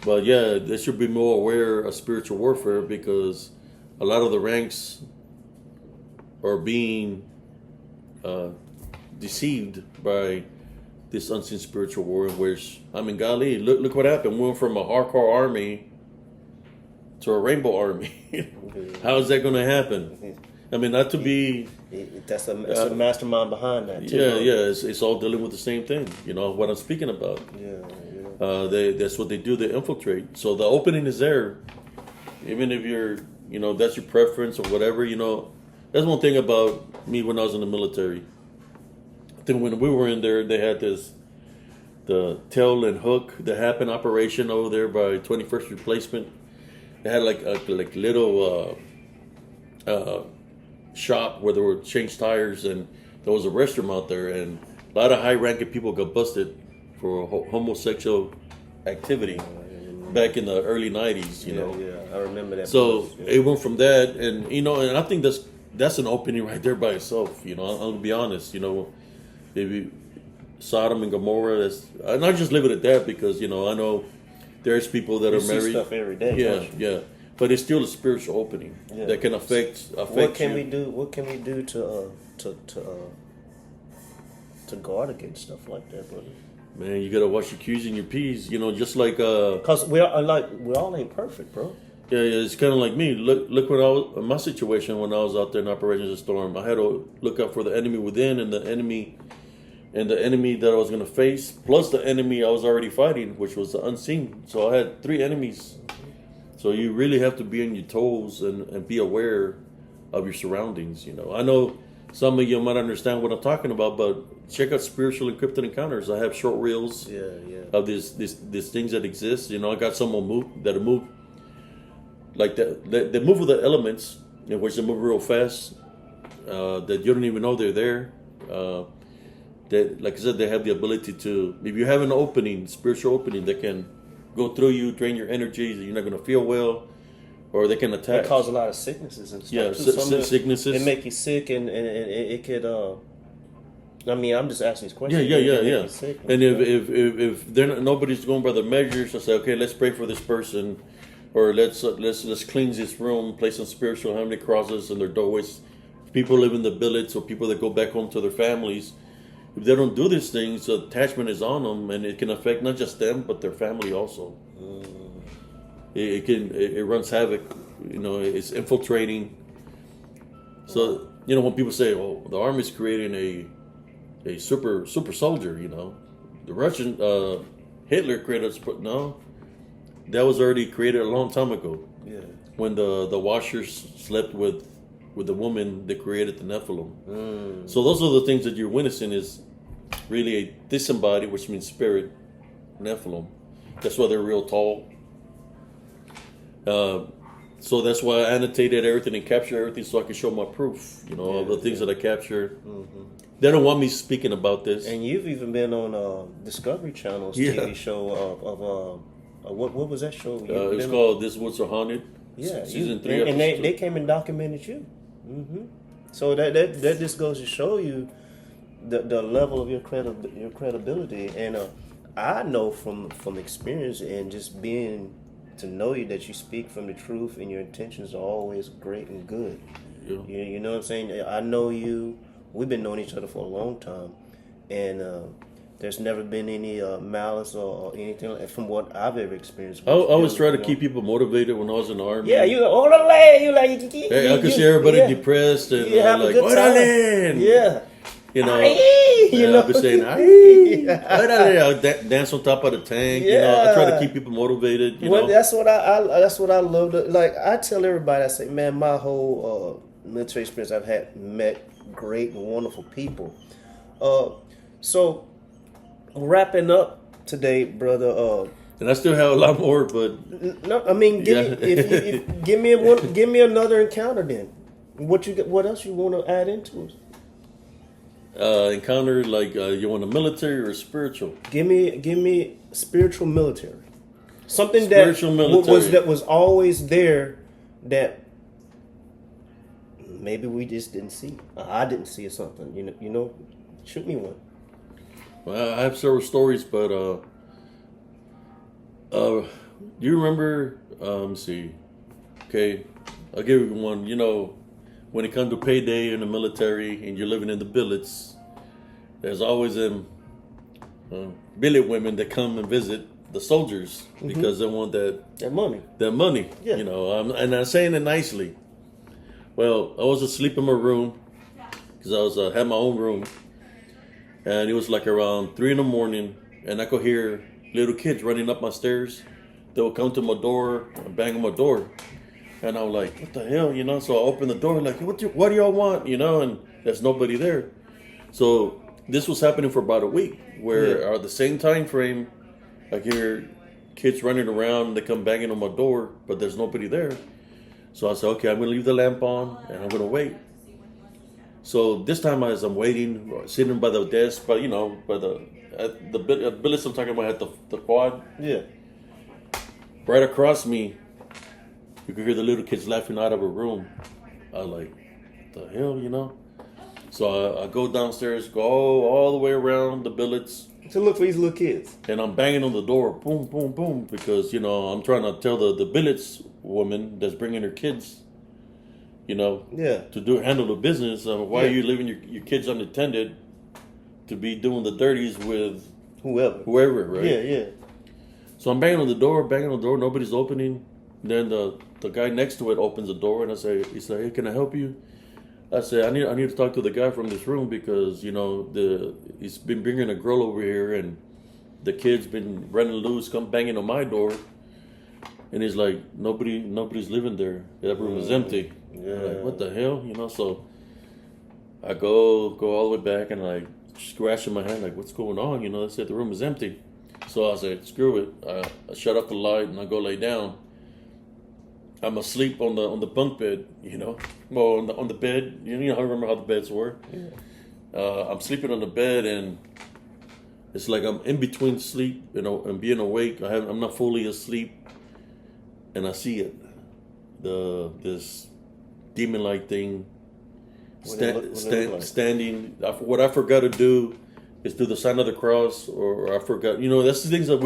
Speaker 2: But yeah, they should be more aware of spiritual warfare, because a lot of the ranks are being deceived by this unseen spiritual war. Which, golly, look what happened. We went from a hardcore army to a rainbow army. How is that going to happen? Not to be.
Speaker 1: That's a mastermind behind that too.
Speaker 2: Yeah. It's all dealing with the same thing. What I'm speaking about.
Speaker 1: Yeah.
Speaker 2: That's what they do. They infiltrate. So the opening is there. Even if you're, that's your preference or whatever. That's one thing about me when I was in the military. I think when we were in there, they had the tail and hook that happened operation over there by 21st Replacement. They had like little shop where they would change tires, and there was a restroom out there, and a lot of high-ranking people got busted for homosexual activity back in the early 90s.
Speaker 1: Yeah, I remember that.
Speaker 2: So it went from that, and and I think that's an opening right there by itself. I'll be honest. Maybe Sodom and Gomorrah. And I just leave it at that, because I know there's people that are married.
Speaker 1: See stuff every day.
Speaker 2: Yeah. But it's still a spiritual opening that can affect.
Speaker 1: What can we do? What can we do to guard against stuff like that, brother?
Speaker 2: Man, you gotta watch your Q's and your P's. Just like
Speaker 1: because we all ain't perfect, bro.
Speaker 2: Yeah. It's kind of like me. Look when I was in my situation when I was out there in Operations Storm. I had to look out for the enemy within and the enemy that I was gonna face, plus the enemy I was already fighting, which was the unseen. So I had 3 enemies. So you really have to be on your toes and be aware of your surroundings. I know some of you might understand what I'm talking about, but check out Spiritual Encrypted Encounters. I have short reels of these things that exist. I got some that move like that. They move with the elements, in which they move real fast. That you don't even know they're there. That, like I said, they have the ability to. If you have an spiritual opening, that can go through you, drain your energy. You're not going to feel well, or they can attack.
Speaker 1: It cause a lot of sicknesses and stuff.
Speaker 2: Yeah, sicknesses.
Speaker 1: It make you sick, and it could. I'm just asking these questions.
Speaker 2: Yeah. And if nobody's going by the measures, I say, okay, let's pray for this person, or let's cleanse this room, place some spiritual harmony crosses in their doorways. People live in the billets, or people that go back home to their families. If they don't do these things, the attachment is on them, and it can affect not just them but their family also. It runs havoc. It's infiltrating. So when people say, "Oh, the Army's creating a super soldier," the Russian Hitler created no, that was already created a long time ago.
Speaker 1: Yeah.
Speaker 2: When the washers slept with the woman that created the Nephilim. So those are the things that you're witnessing is really a disembodied, which means spirit, Nephilim. That's why they're real tall. So that's why I annotated everything and captured everything so I can show my proof, of the things that I captured. Mm-hmm. They don't want me speaking about this.
Speaker 1: And you've even been on Discovery Channel's TV show of what was that show?
Speaker 2: It was called This Woods Are Haunted.
Speaker 1: Yeah,
Speaker 2: season 3.
Speaker 1: And they came and documented you. Mm-hmm. So that just goes to show you the level of your credibility. And I know from experience and just being to know you that you speak from the truth and your intentions are always great and good.
Speaker 2: Yeah.
Speaker 1: You know what I'm saying? I know you. We've been knowing each other for a long time, and there's never been any malice or anything like, from what I've ever experienced.
Speaker 2: I always try to keep people motivated when I was in the Army.
Speaker 1: Yeah, you orale, you like.
Speaker 2: I could see everybody depressed and
Speaker 1: have
Speaker 2: like,
Speaker 1: a good time.
Speaker 2: Orale!
Speaker 1: Yeah.
Speaker 2: I'll be saying, I'll dance on top of the tank.
Speaker 1: Yeah.
Speaker 2: I try to keep people motivated.
Speaker 1: That's what I love. Like I tell everybody, I say, man, my whole military experience, I've had met great and wonderful people. So wrapping up today, brother.
Speaker 2: And I still have a lot more, but
Speaker 1: no, I mean, give me another encounter then. What else you want to add into it?
Speaker 2: Encounter like you want a military or spiritual?
Speaker 1: Give me spiritual military. Something
Speaker 2: spiritual military.
Speaker 1: that was always there that maybe we just didn't see. I didn't see or something. Shoot me one.
Speaker 2: Well, I have several stories, but do you remember? Let me see. Okay, I'll give you one. When it comes to payday in the military and you're living in the billets, there's always them billet women that come and visit the soldiers because they want that
Speaker 1: money.
Speaker 2: That money.
Speaker 1: Yeah.
Speaker 2: And I'm saying it nicely. Well, I was asleep in my room because I had my own room, and it was like around 3 a.m, and I could hear little kids running up my stairs. They would come to my door and bang on my door. And I was like, what the hell, So I opened the door, like, what do y'all want, And there's nobody there. So this was happening for about a week, where at the same time frame, I hear kids running around, they come banging on my door, but there's nobody there. So I said, okay, I'm going to leave the lamp on, and I'm going to wait. So this time as I'm waiting, sitting by the desk, by the billets I'm talking about at the quad.
Speaker 1: Yeah.
Speaker 2: Right across me, you could hear the little kids laughing out of a room. I was like, what the hell, So I go downstairs, go all the way around the billets.
Speaker 1: To look for these little kids.
Speaker 2: And I'm banging on the door, boom, boom, boom, because, I'm trying to tell the billets woman that's bringing her kids, to handle the business. Why are you leaving your kids unattended to be doing the dirties with whoever, right?
Speaker 1: Yeah.
Speaker 2: So I'm banging on the door, nobody's opening. Then the guy next to it opens the door, and he said, hey, can I help you? I said, I need to talk to the guy from this room because, he's been bringing a girl over here, and the kid's been running loose, come banging on my door. And he's like, nobody's living there. That room is empty.
Speaker 1: Yeah.
Speaker 2: I'm like, what the hell? So I go all the way back and like scratching my hand, like, what's going on? They said the room is empty. So I said, screw it. I shut off the light and I go lay down. I'm asleep on the bunk bed, Well, on the bed, I remember how the beds were. Yeah. I'm sleeping on the bed, and it's like I'm in between sleep, and being awake. I'm not fully asleep, and I see it, this demon-like thing standing. What I forgot to do is do the sign of the cross, or I forgot. That's the things that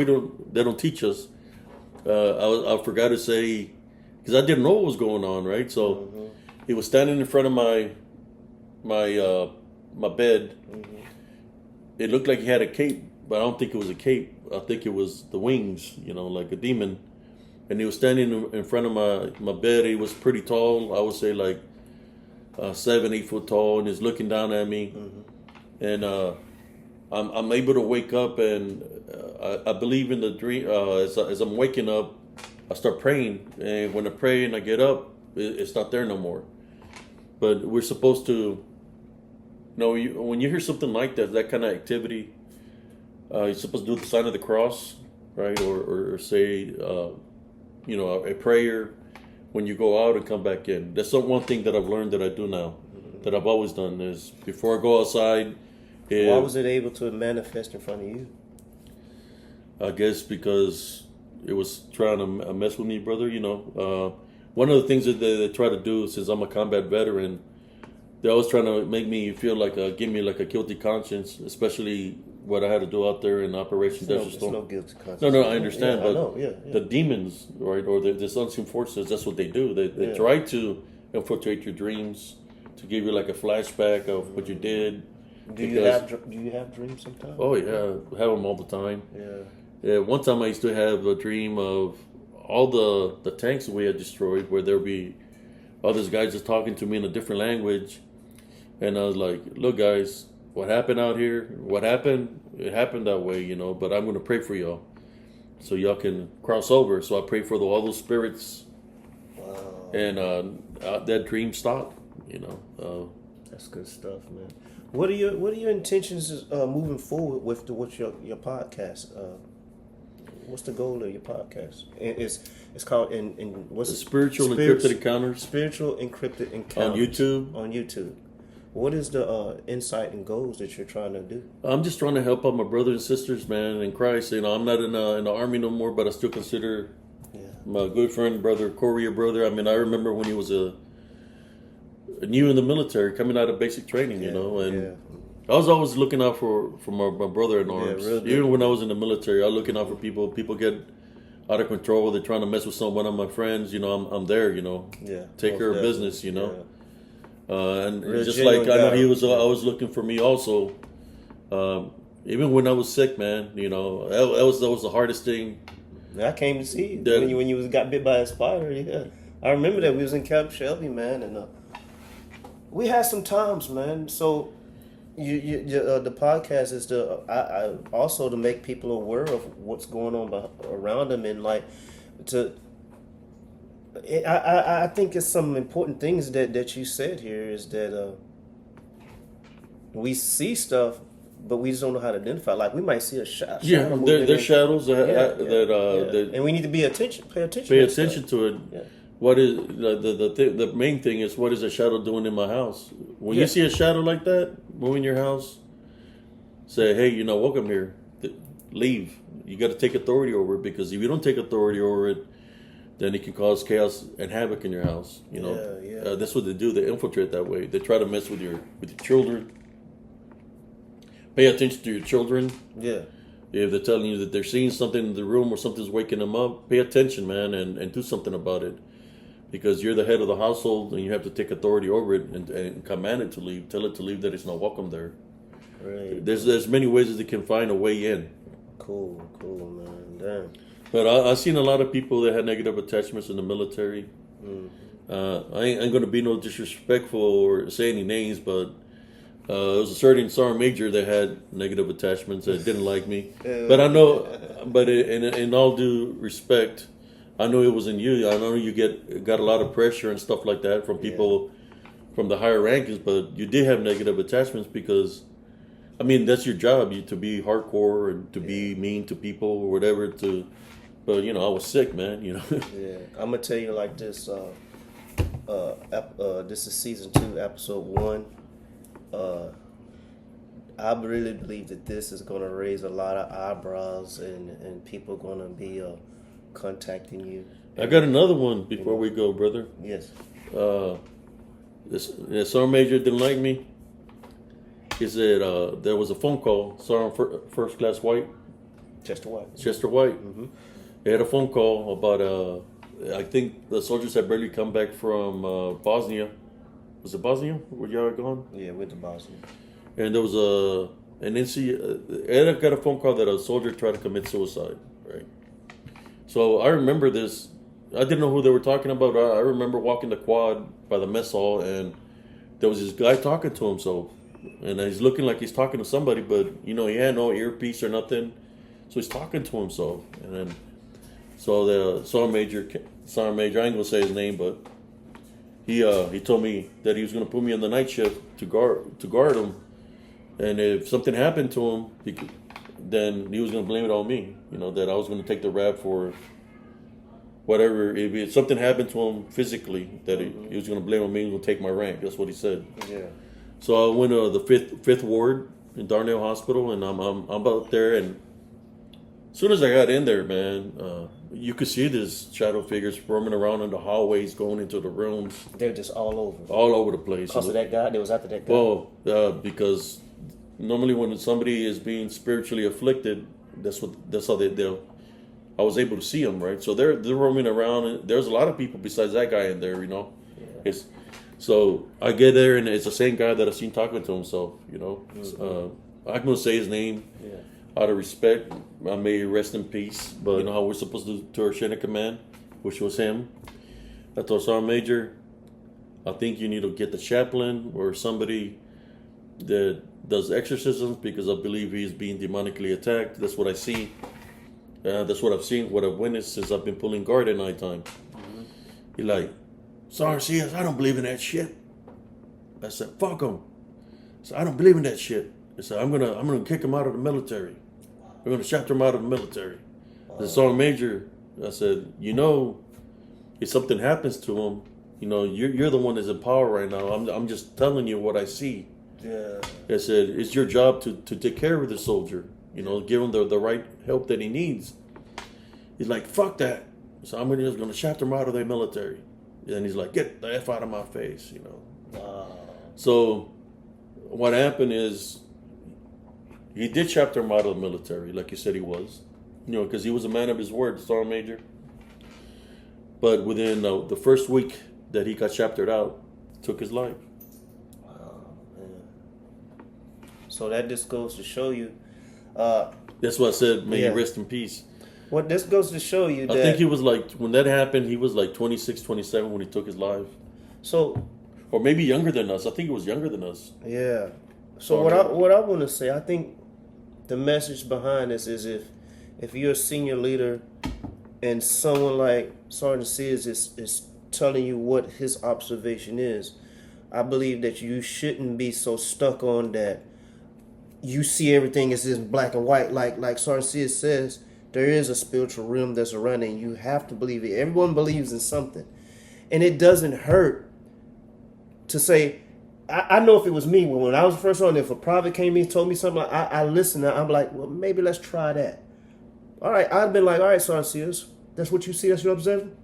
Speaker 2: they don't teach us. I forgot to say, because I didn't know what was going on, right? So he was standing in front of my bed. It looked like he had a cape, but I don't think it was a cape. I think it was the wings, like a demon. And he was standing in front of my bed. He was pretty tall. I would say like 7-8 foot tall, and he's looking down at me. And I'm able to wake up, and I believe in the dream. As I'm waking up, I start praying, and when I pray and I get up, it's not there no more. But we're supposed to, when you hear something like that kind of activity, you're supposed to do the sign of the cross, right? Or say, a prayer when you go out and come back in. That's one thing that I've learned that I do now, that I've always done, is before I go outside.
Speaker 1: Why was it able to manifest in front of you?
Speaker 2: I guess because it was trying to mess with me, brother. One of the things that they try to do, since I'm a combat veteran, they're always trying to make me feel like, give me like a guilty conscience, especially what I had to do out there in Operation Desert Storm.
Speaker 1: No guilty conscience.
Speaker 2: No, I understand,
Speaker 1: yeah,
Speaker 2: but
Speaker 1: I know, yeah.
Speaker 2: The demons, right, or this unseen forces, that's what they do. They try to infiltrate your dreams, to give you like a flashback of what you did.
Speaker 1: Do you have dreams sometimes?
Speaker 2: Oh yeah, I have them all the time.
Speaker 1: Yeah.
Speaker 2: One time I used to have a dream of all the tanks that we had destroyed, where there'd be all these guys just talking to me in a different language, and I was like, "Look, guys, what happened out here? What happened? It happened that way, But I'm going to pray for y'all, so y'all can cross over." So I prayed for all those spirits.
Speaker 1: Wow.
Speaker 2: And that dream stopped.
Speaker 1: That's good stuff, man. What are your intentions moving forward with your podcast? What's the goal of your podcast? It's called what's
Speaker 2: the Spiritual Encrypted Encounters.
Speaker 1: Spiritual Encrypted Encounters
Speaker 2: on YouTube.
Speaker 1: What is the insight and goals that you're trying to do?
Speaker 2: I'm just trying to help out my brothers and sisters, man, in Christ. I'm not in the Army no more, but I still consider my good friend, brother Corey, a brother. I mean, I remember when he was new in the military, coming out of basic training, and I was always looking out for my brother in arms. Even when I was in the military, I was looking out for people. People get out of control. They're trying to mess with one of my friends. I'm there. Take care of business. And just like I know he was always looking for me also. Even when I was sick, man, that was the hardest thing.
Speaker 1: I came to see you when you got bit by a spider. Yeah, I remember that we was in Camp Shelby, man, and we had some times, man. So the podcast is I also to make people aware of what's going on around them, and like I think it's some important things that you said here is that we see stuff, but we just don't know how to identify. Like we might see a shadow.
Speaker 2: Yeah, there's shadows
Speaker 1: and we need to pay attention
Speaker 2: to it.
Speaker 1: Yeah.
Speaker 2: What is the main thing is, what is a shadow doing in my house? When you see a shadow like that move in your house, say, hey, welcome here. Leave. You got to take authority over it, because if you don't take authority over it, then it can cause chaos and havoc in your house. That's what they do. They infiltrate that way. They try to mess with your children. Pay attention to your children.
Speaker 1: Yeah.
Speaker 2: If they're telling you that they're seeing something in the room or something's waking them up, pay attention, man, and do something about it. Because you're the head of the household, and you have to take authority over it and command it to leave. Tell it to leave, that it's not welcome there.
Speaker 1: Right.
Speaker 2: There's many ways that they can find a way in.
Speaker 1: Cool, man. Damn.
Speaker 2: But I've seen a lot of people that had negative attachments in the military. I ain't going to be no disrespectful or say any names, but there was a certain sergeant major that had negative attachments that didn't like me. But I know, but in all due respect, I know it was in you. I know you got a lot of pressure and stuff like that from people from the higher rankings, but you did have negative attachments because, I mean, that's your job, to be hardcore and to be mean to people or whatever. But I was sick, man.
Speaker 1: Yeah, I'm gonna tell you like this. This is season 2, episode 1. I really believe that this is gonna raise a lot of eyebrows, and people gonna be contacting you.
Speaker 2: I got another one before we go, brother.
Speaker 1: Yes.
Speaker 2: This sergeant major didn't like me. He said there was a phone call. Sergeant First Class White.
Speaker 1: Chester White.
Speaker 2: Chester White.
Speaker 1: Mm-hmm.
Speaker 2: They had a phone call about I think the soldiers had barely come back from Bosnia. Was it Bosnia? Where y'all gone?
Speaker 1: Yeah, with the Bosnia.
Speaker 2: And there was an incident. Ed got a phone call that a soldier tried to commit suicide. Right. So I remember this. I didn't know who they were talking about. I remember walking the quad by the mess hall, and there was this guy talking to himself, and he's looking like he's talking to somebody, but he had no earpiece or nothing, so he's talking to himself. And then so the sergeant major, I ain't gonna say his name, but he told me that he was gonna put me on the night shift to guard him, and if something happened to him, then he was gonna blame it on me. That I was gonna take the rap for whatever. If something happened to him physically, that he was gonna blame on me. He was gonna take my rank. That's what he said.
Speaker 1: Yeah.
Speaker 2: So I went to the fifth ward in Darnell Hospital, and I'm out there, and as soon as I got in there, man, you could see these shadow figures roaming around in the hallways, going into the rooms.
Speaker 1: They're just all over.
Speaker 2: All over the place.
Speaker 1: Because of that guy? They was after that guy?
Speaker 2: Well, because normally when somebody is being spiritually afflicted, that's how I was able to see them, right? So they're roaming around, and there's a lot of people besides that guy in there,
Speaker 1: Yeah.
Speaker 2: So I get there, and it's the same guy that I've seen talking to himself, I'm going to say his name.
Speaker 1: Yeah.
Speaker 2: Out of respect, I may rest in peace. But you know how we're supposed to do to our chain of command, which was him. I told Sergeant Major, I think you need to get the chaplain or somebody that does exorcisms, because I believe he's being demonically attacked. That's what I see. That's what I've seen, what I've witnessed since I've been pulling guard at nighttime. Mm-hmm. He like, Sergeant Sias, I don't believe in that shit. I said, fuck him. So I don't believe in that shit. I said, I'm gonna kick him out of the military. We're gonna chapter him out of the military. The Sergeant Major, I said, if something happens to him, you're the one that's in power right now. I'm just telling you what I see.
Speaker 1: Yeah.
Speaker 2: I said, it's your job to take care of the soldier. Give him the right help that he needs. He's like, fuck that. So I'm just gonna chapter him out of the military. And he's like, get the F out of my face.
Speaker 1: Wow.
Speaker 2: So what happened is, he did chapter him out of the military, like he said he was, because he was a man of his word, Sergeant Major. But within the first week that he got chaptered out, took his life.
Speaker 1: Wow, man. So that just goes to show you.
Speaker 2: That's why I said, may he rest in peace.
Speaker 1: What this goes to show you that...
Speaker 2: I think he was like, when that happened, he was like 26, 27 when he took his life.
Speaker 1: So...
Speaker 2: Or maybe younger than us. I think he was younger than us.
Speaker 1: Yeah. So what I want to say, I think the message behind this is if you're a senior leader and someone like Sergeant Sias is telling you what his observation is, I believe that you shouldn't be so stuck on that you see everything as in black and white. Like Sergeant Sias says, there is a spiritual realm that's around it, and you have to believe it. Everyone believes in something. And it doesn't hurt to say, I know if it was me, when I was first on, if a private came in and told me something, I listened, I'm like, well, maybe let's try that. All right, I'd been like, all right, Sergeant Sias, that's what you see, that's your observation?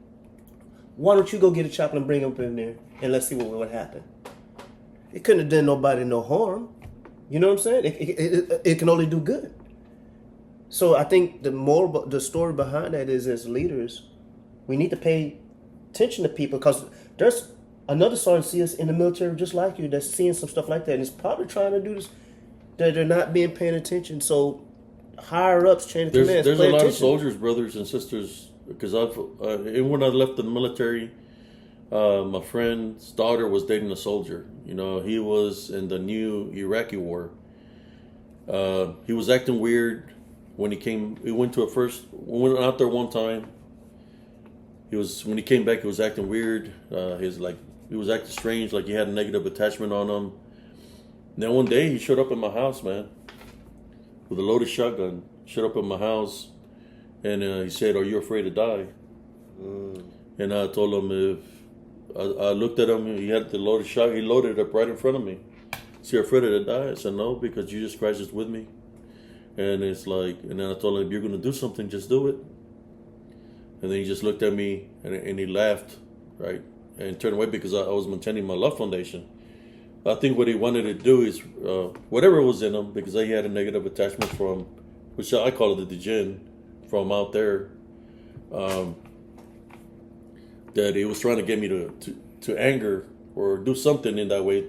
Speaker 1: Why don't you go get a chaplain and bring him up in there, and let's see what happened. It couldn't have done nobody no harm. You know what I'm saying? It can only do good. So I think the story behind that is, as leaders, we need to pay attention to people, because there's another Sergeant Sias in the military just like you that's seeing some stuff like that, and is probably trying to do this, that they're not being paying attention. So higher ups, chain of command,
Speaker 2: there's a lot of soldiers, brothers and sisters, because when I left the military, my friend's daughter was dating a soldier. He was in the new Iraqi war. He was acting weird when he came. We went went out there one time. When he came back, he was acting weird. He was acting strange, like he had a negative attachment on him. Then one day he showed up at my house, man, with a loaded shotgun. Showed up at my house, and he said, "Are you afraid to die?" And I told him, if I looked at him, he had the loaded shotgun. He loaded it up right in front of me. "So you're afraid to die?" I said, "No, because Jesus Christ is with me." And it's like, and then I told him, "If you're going to do something, just do it." And then he just looked at me and he laughed, right? And turned away, because I was maintaining my love foundation. I think what he wanted to do is, whatever was in him, because he had a negative attachment from, which I call it the jinn, from out there. that he was trying to get me to anger or do something in that way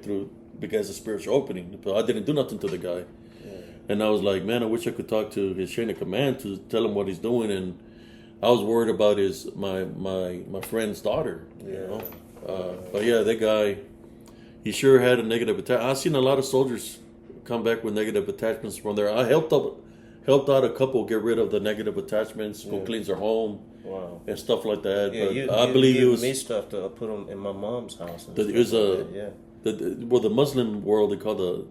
Speaker 2: because of spiritual opening. But I didn't do nothing to the guy. Yeah. And I was like, man, I wish I could talk to his chain of command to tell him what he's doing. And I was worried about my friend's daughter. Yeah. You know? But yeah, that guy, he sure had a negative attachment. I've seen a lot of soldiers come back with negative attachments from there. I helped out a couple get rid of the negative attachments, go cleanse their home, and stuff like that.
Speaker 1: Yeah,
Speaker 2: but I believe it was
Speaker 1: me stuff to put them in my mom's house.
Speaker 2: It was the Muslim world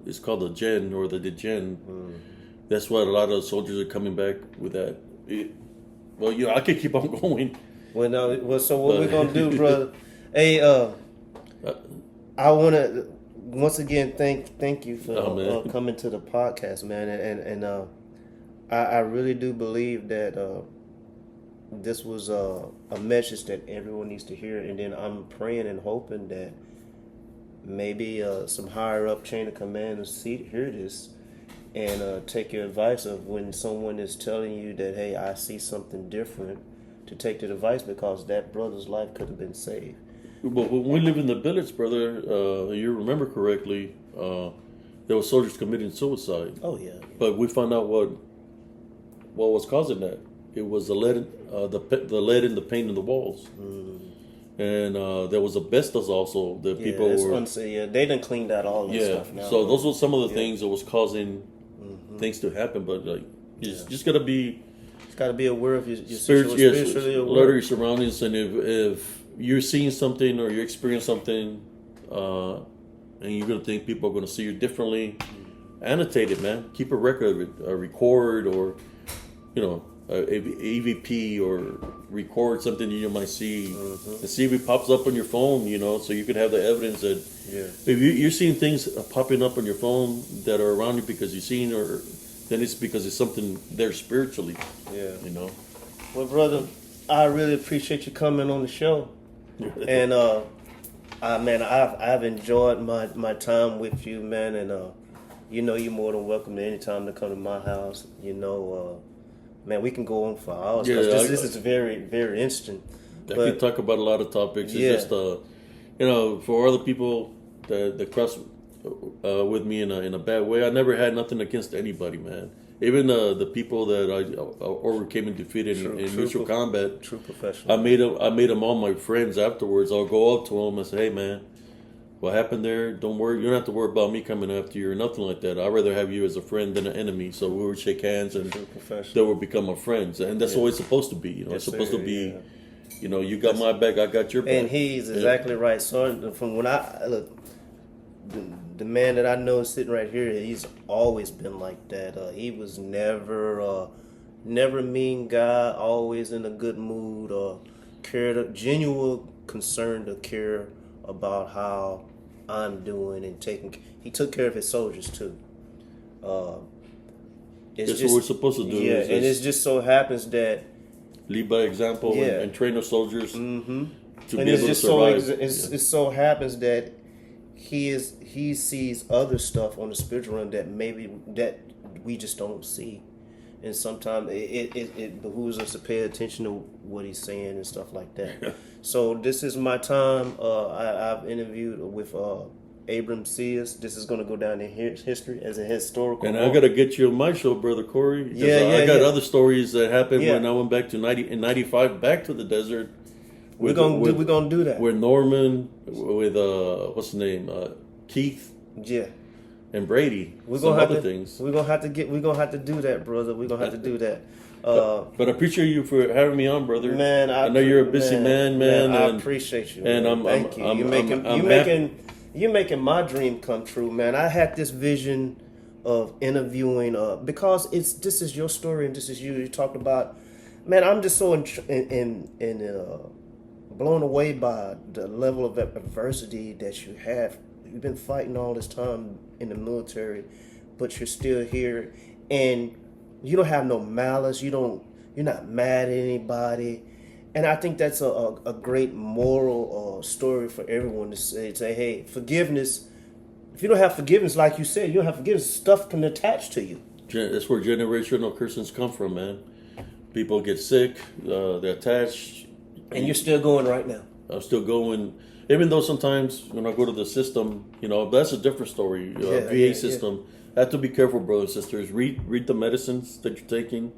Speaker 2: it's called the jinn or the jinn. That's why a lot of soldiers are coming back with that. I could keep on going.
Speaker 1: So what we're gonna do, brother? Hey, I want to once again thank you for coming to the podcast, man, and I really do believe that this was a message that everyone needs to hear, and then I'm praying and hoping that maybe some higher up chain of command hear this and take your advice of when someone is telling you that, hey, I see something different, to take the advice, because that brother's life could have been saved.
Speaker 2: But when we live in the village, brother, you remember correctly, there were soldiers committing suicide.
Speaker 1: Oh yeah.
Speaker 2: But we found out what was causing that. It was the lead in the paint in the walls, and there was asbestos also. The people were
Speaker 1: they didn't clean that all that stuff now.
Speaker 2: So those were some of the things that was causing things to happen. But you just gotta be.
Speaker 1: It's gotta be aware of your
Speaker 2: spiritually aware. Alert of your surroundings, and if you're seeing something or you experience something, and you're gonna think people are gonna see you differently, annotate it, man. Keep a record of it, record, or EVP, or record something you might see, and see if it pops up on your phone. So you could have the evidence that if you're seeing things popping up on your phone that are around you because you've seen, or then it's because it's something there spiritually. Yeah.
Speaker 1: Well, brother, I really appreciate you coming on the show. And I've enjoyed my time with you, man, and you're more than welcome to any time to come to my house. Man, we can go on for hours. Yeah, this is very, very interesting.
Speaker 2: I can talk about a lot of topics. It's just for other people that cross with me in a bad way, I never had nothing against anybody, man. Even the people that I overcame and defeated in mutual combat.
Speaker 1: True professional.
Speaker 2: I made them all my friends afterwards. I'll go up to them and say, hey, man, what happened there? Don't worry. You don't have to worry about me coming after you or nothing like that. I'd rather have you as a friend than an enemy. So we would shake hands and they would become our friends. And that's the way it's supposed to be. It's supposed to be, you got my back, I got your back.
Speaker 1: And he's exactly right. So from when I look, the man that I know sitting right here, he's always been like that. He was never a mean guy, always in a good mood, genuine concern to care about how I'm doing and he took care of his soldiers too.
Speaker 2: That's what we're supposed to do.
Speaker 1: Yeah, and it just so happens that
Speaker 2: lead by example and train our soldiers to be able to survive.
Speaker 1: It so happens that he sees other stuff on the spiritual realm that we just don't see, and sometimes it behooves us to pay attention to what he's saying and stuff like that. So this is my time. I've interviewed with Abe Sias. This is going to go down in history as a historical.
Speaker 2: And I got to get you on my show, Brother Corey. I got other stories that happened when I went back to 95 back to the desert.
Speaker 1: We're gonna do that.
Speaker 2: With Norman, with what's the name, Keith, and Brady. We're gonna have
Speaker 1: to do that, brother. We're gonna have to do that.
Speaker 2: But I appreciate you for having me on, brother.
Speaker 1: Man,
Speaker 2: I know you're a busy man.
Speaker 1: I appreciate you.
Speaker 2: And
Speaker 1: thank you. You're making my dream come true, man. I had this vision of interviewing because this is your story and this is you. You talked about, man. I'm just so blown away by the level of adversity that you have. You've been fighting all this time in the military, but you're still here, and you don't have no malice. You're not mad at anybody, and I think that's a great moral story for everyone to say, hey, forgiveness. If you don't have forgiveness, like you said, you don't have forgiveness. Stuff can attach to you.
Speaker 2: That's where generational curses come from, man. People get sick, they're attached.
Speaker 1: And you're still going right now.
Speaker 2: I'm still going, even though sometimes when I go to the system, that's a different story. VA system. I have to be careful, brothers and sisters. Read the medicines that you're taking.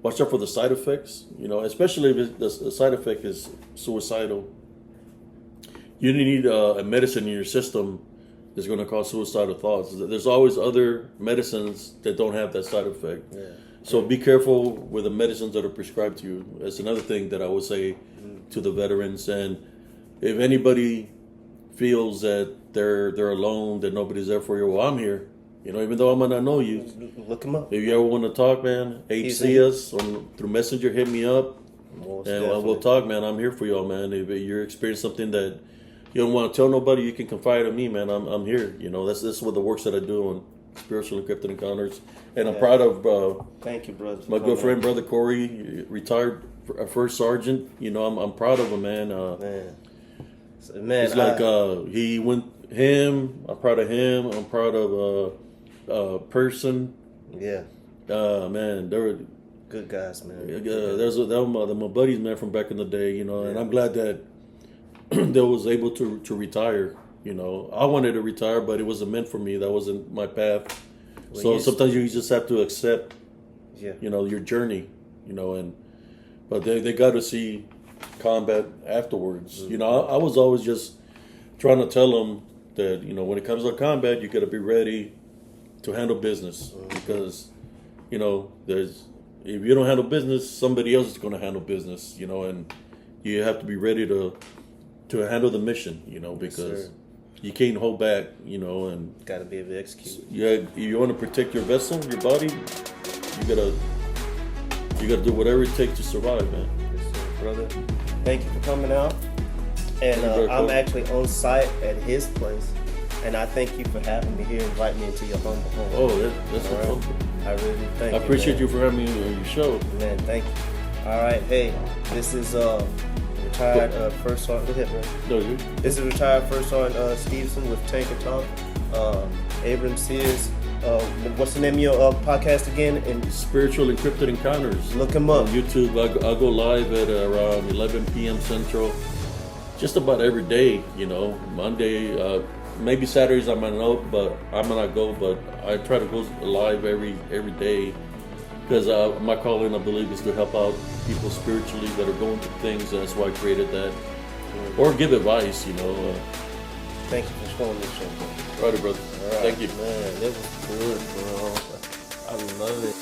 Speaker 2: Watch out for the side effects. Especially if the side effect is suicidal. You need a medicine in your system that's going to cause suicidal thoughts. There's always other medicines that don't have that side effect.
Speaker 1: Yeah.
Speaker 2: So be careful with the medicines that are prescribed to you. That's another thing that I would say to the veterans. And if anybody feels that they're alone, that nobody's there for you, well, I'm here. Even though I might not know you.
Speaker 1: Look him up.
Speaker 2: If you ever want to talk, man, Abe Sias through Messenger, hit me up. And we'll talk, man. I'm here for y'all, man. If you're experiencing something that you don't want to tell nobody, you can confide in me, man. I'm here. That's what the works that I do on Spiritual Encrypted Encounters. And I'm proud of
Speaker 1: thank you, brother.
Speaker 2: My good friend, Brother Corey, retired first sergeant. I'm proud of him, man.
Speaker 1: Man,
Speaker 2: it's like he went him. I'm proud of him. I'm proud of Person.
Speaker 1: Yeah.
Speaker 2: Man, they were
Speaker 1: good guys, man.
Speaker 2: There's my buddies, man, from back in the day. And I'm glad that they was able to retire. I wanted to retire, but it wasn't meant for me. That wasn't my path. Well, so sometimes you just have to accept, your journey, but they got to see combat afterwards.
Speaker 1: Mm-hmm.
Speaker 2: I was always just trying to tell them that, when it comes to combat, you got to be ready to handle business because, if you don't handle business, somebody else is going to handle business, and you have to be ready to handle the mission, because you can't hold back, and
Speaker 1: got to be able to execute.
Speaker 2: Yeah, you want to protect your vessel, your body. You gotta do whatever it takes to survive, man.
Speaker 1: Yes, sir, brother. Thank you for coming out. And I'm actually on site at his place, and I thank you for having me here, inviting me into your humble home.
Speaker 2: Oh, that's
Speaker 1: right. I really do. Thank you.
Speaker 2: I appreciate you for having me on your show,
Speaker 1: man. Thank you. All right, hey, this is retired First Sergeant. Go ahead, man.
Speaker 2: No,
Speaker 1: this is retired First Sergeant Stevenson with Tank and Talk. Abe Sias. What's the name of your podcast again? And
Speaker 2: Spiritual Encrypted Encounters.
Speaker 1: Look him up
Speaker 2: on YouTube. I go live at around 11 p.m. Central. Just about every day, Monday, maybe Saturdays I might not go, but I try to go live every day because my calling, I believe, is to help out people spiritually that are going through things. That's why I created that, or give advice,
Speaker 1: Thank you for showing this show, bro.
Speaker 2: All right, brother.
Speaker 1: All right,
Speaker 2: thank you,
Speaker 1: man. It was good, bro. I love it.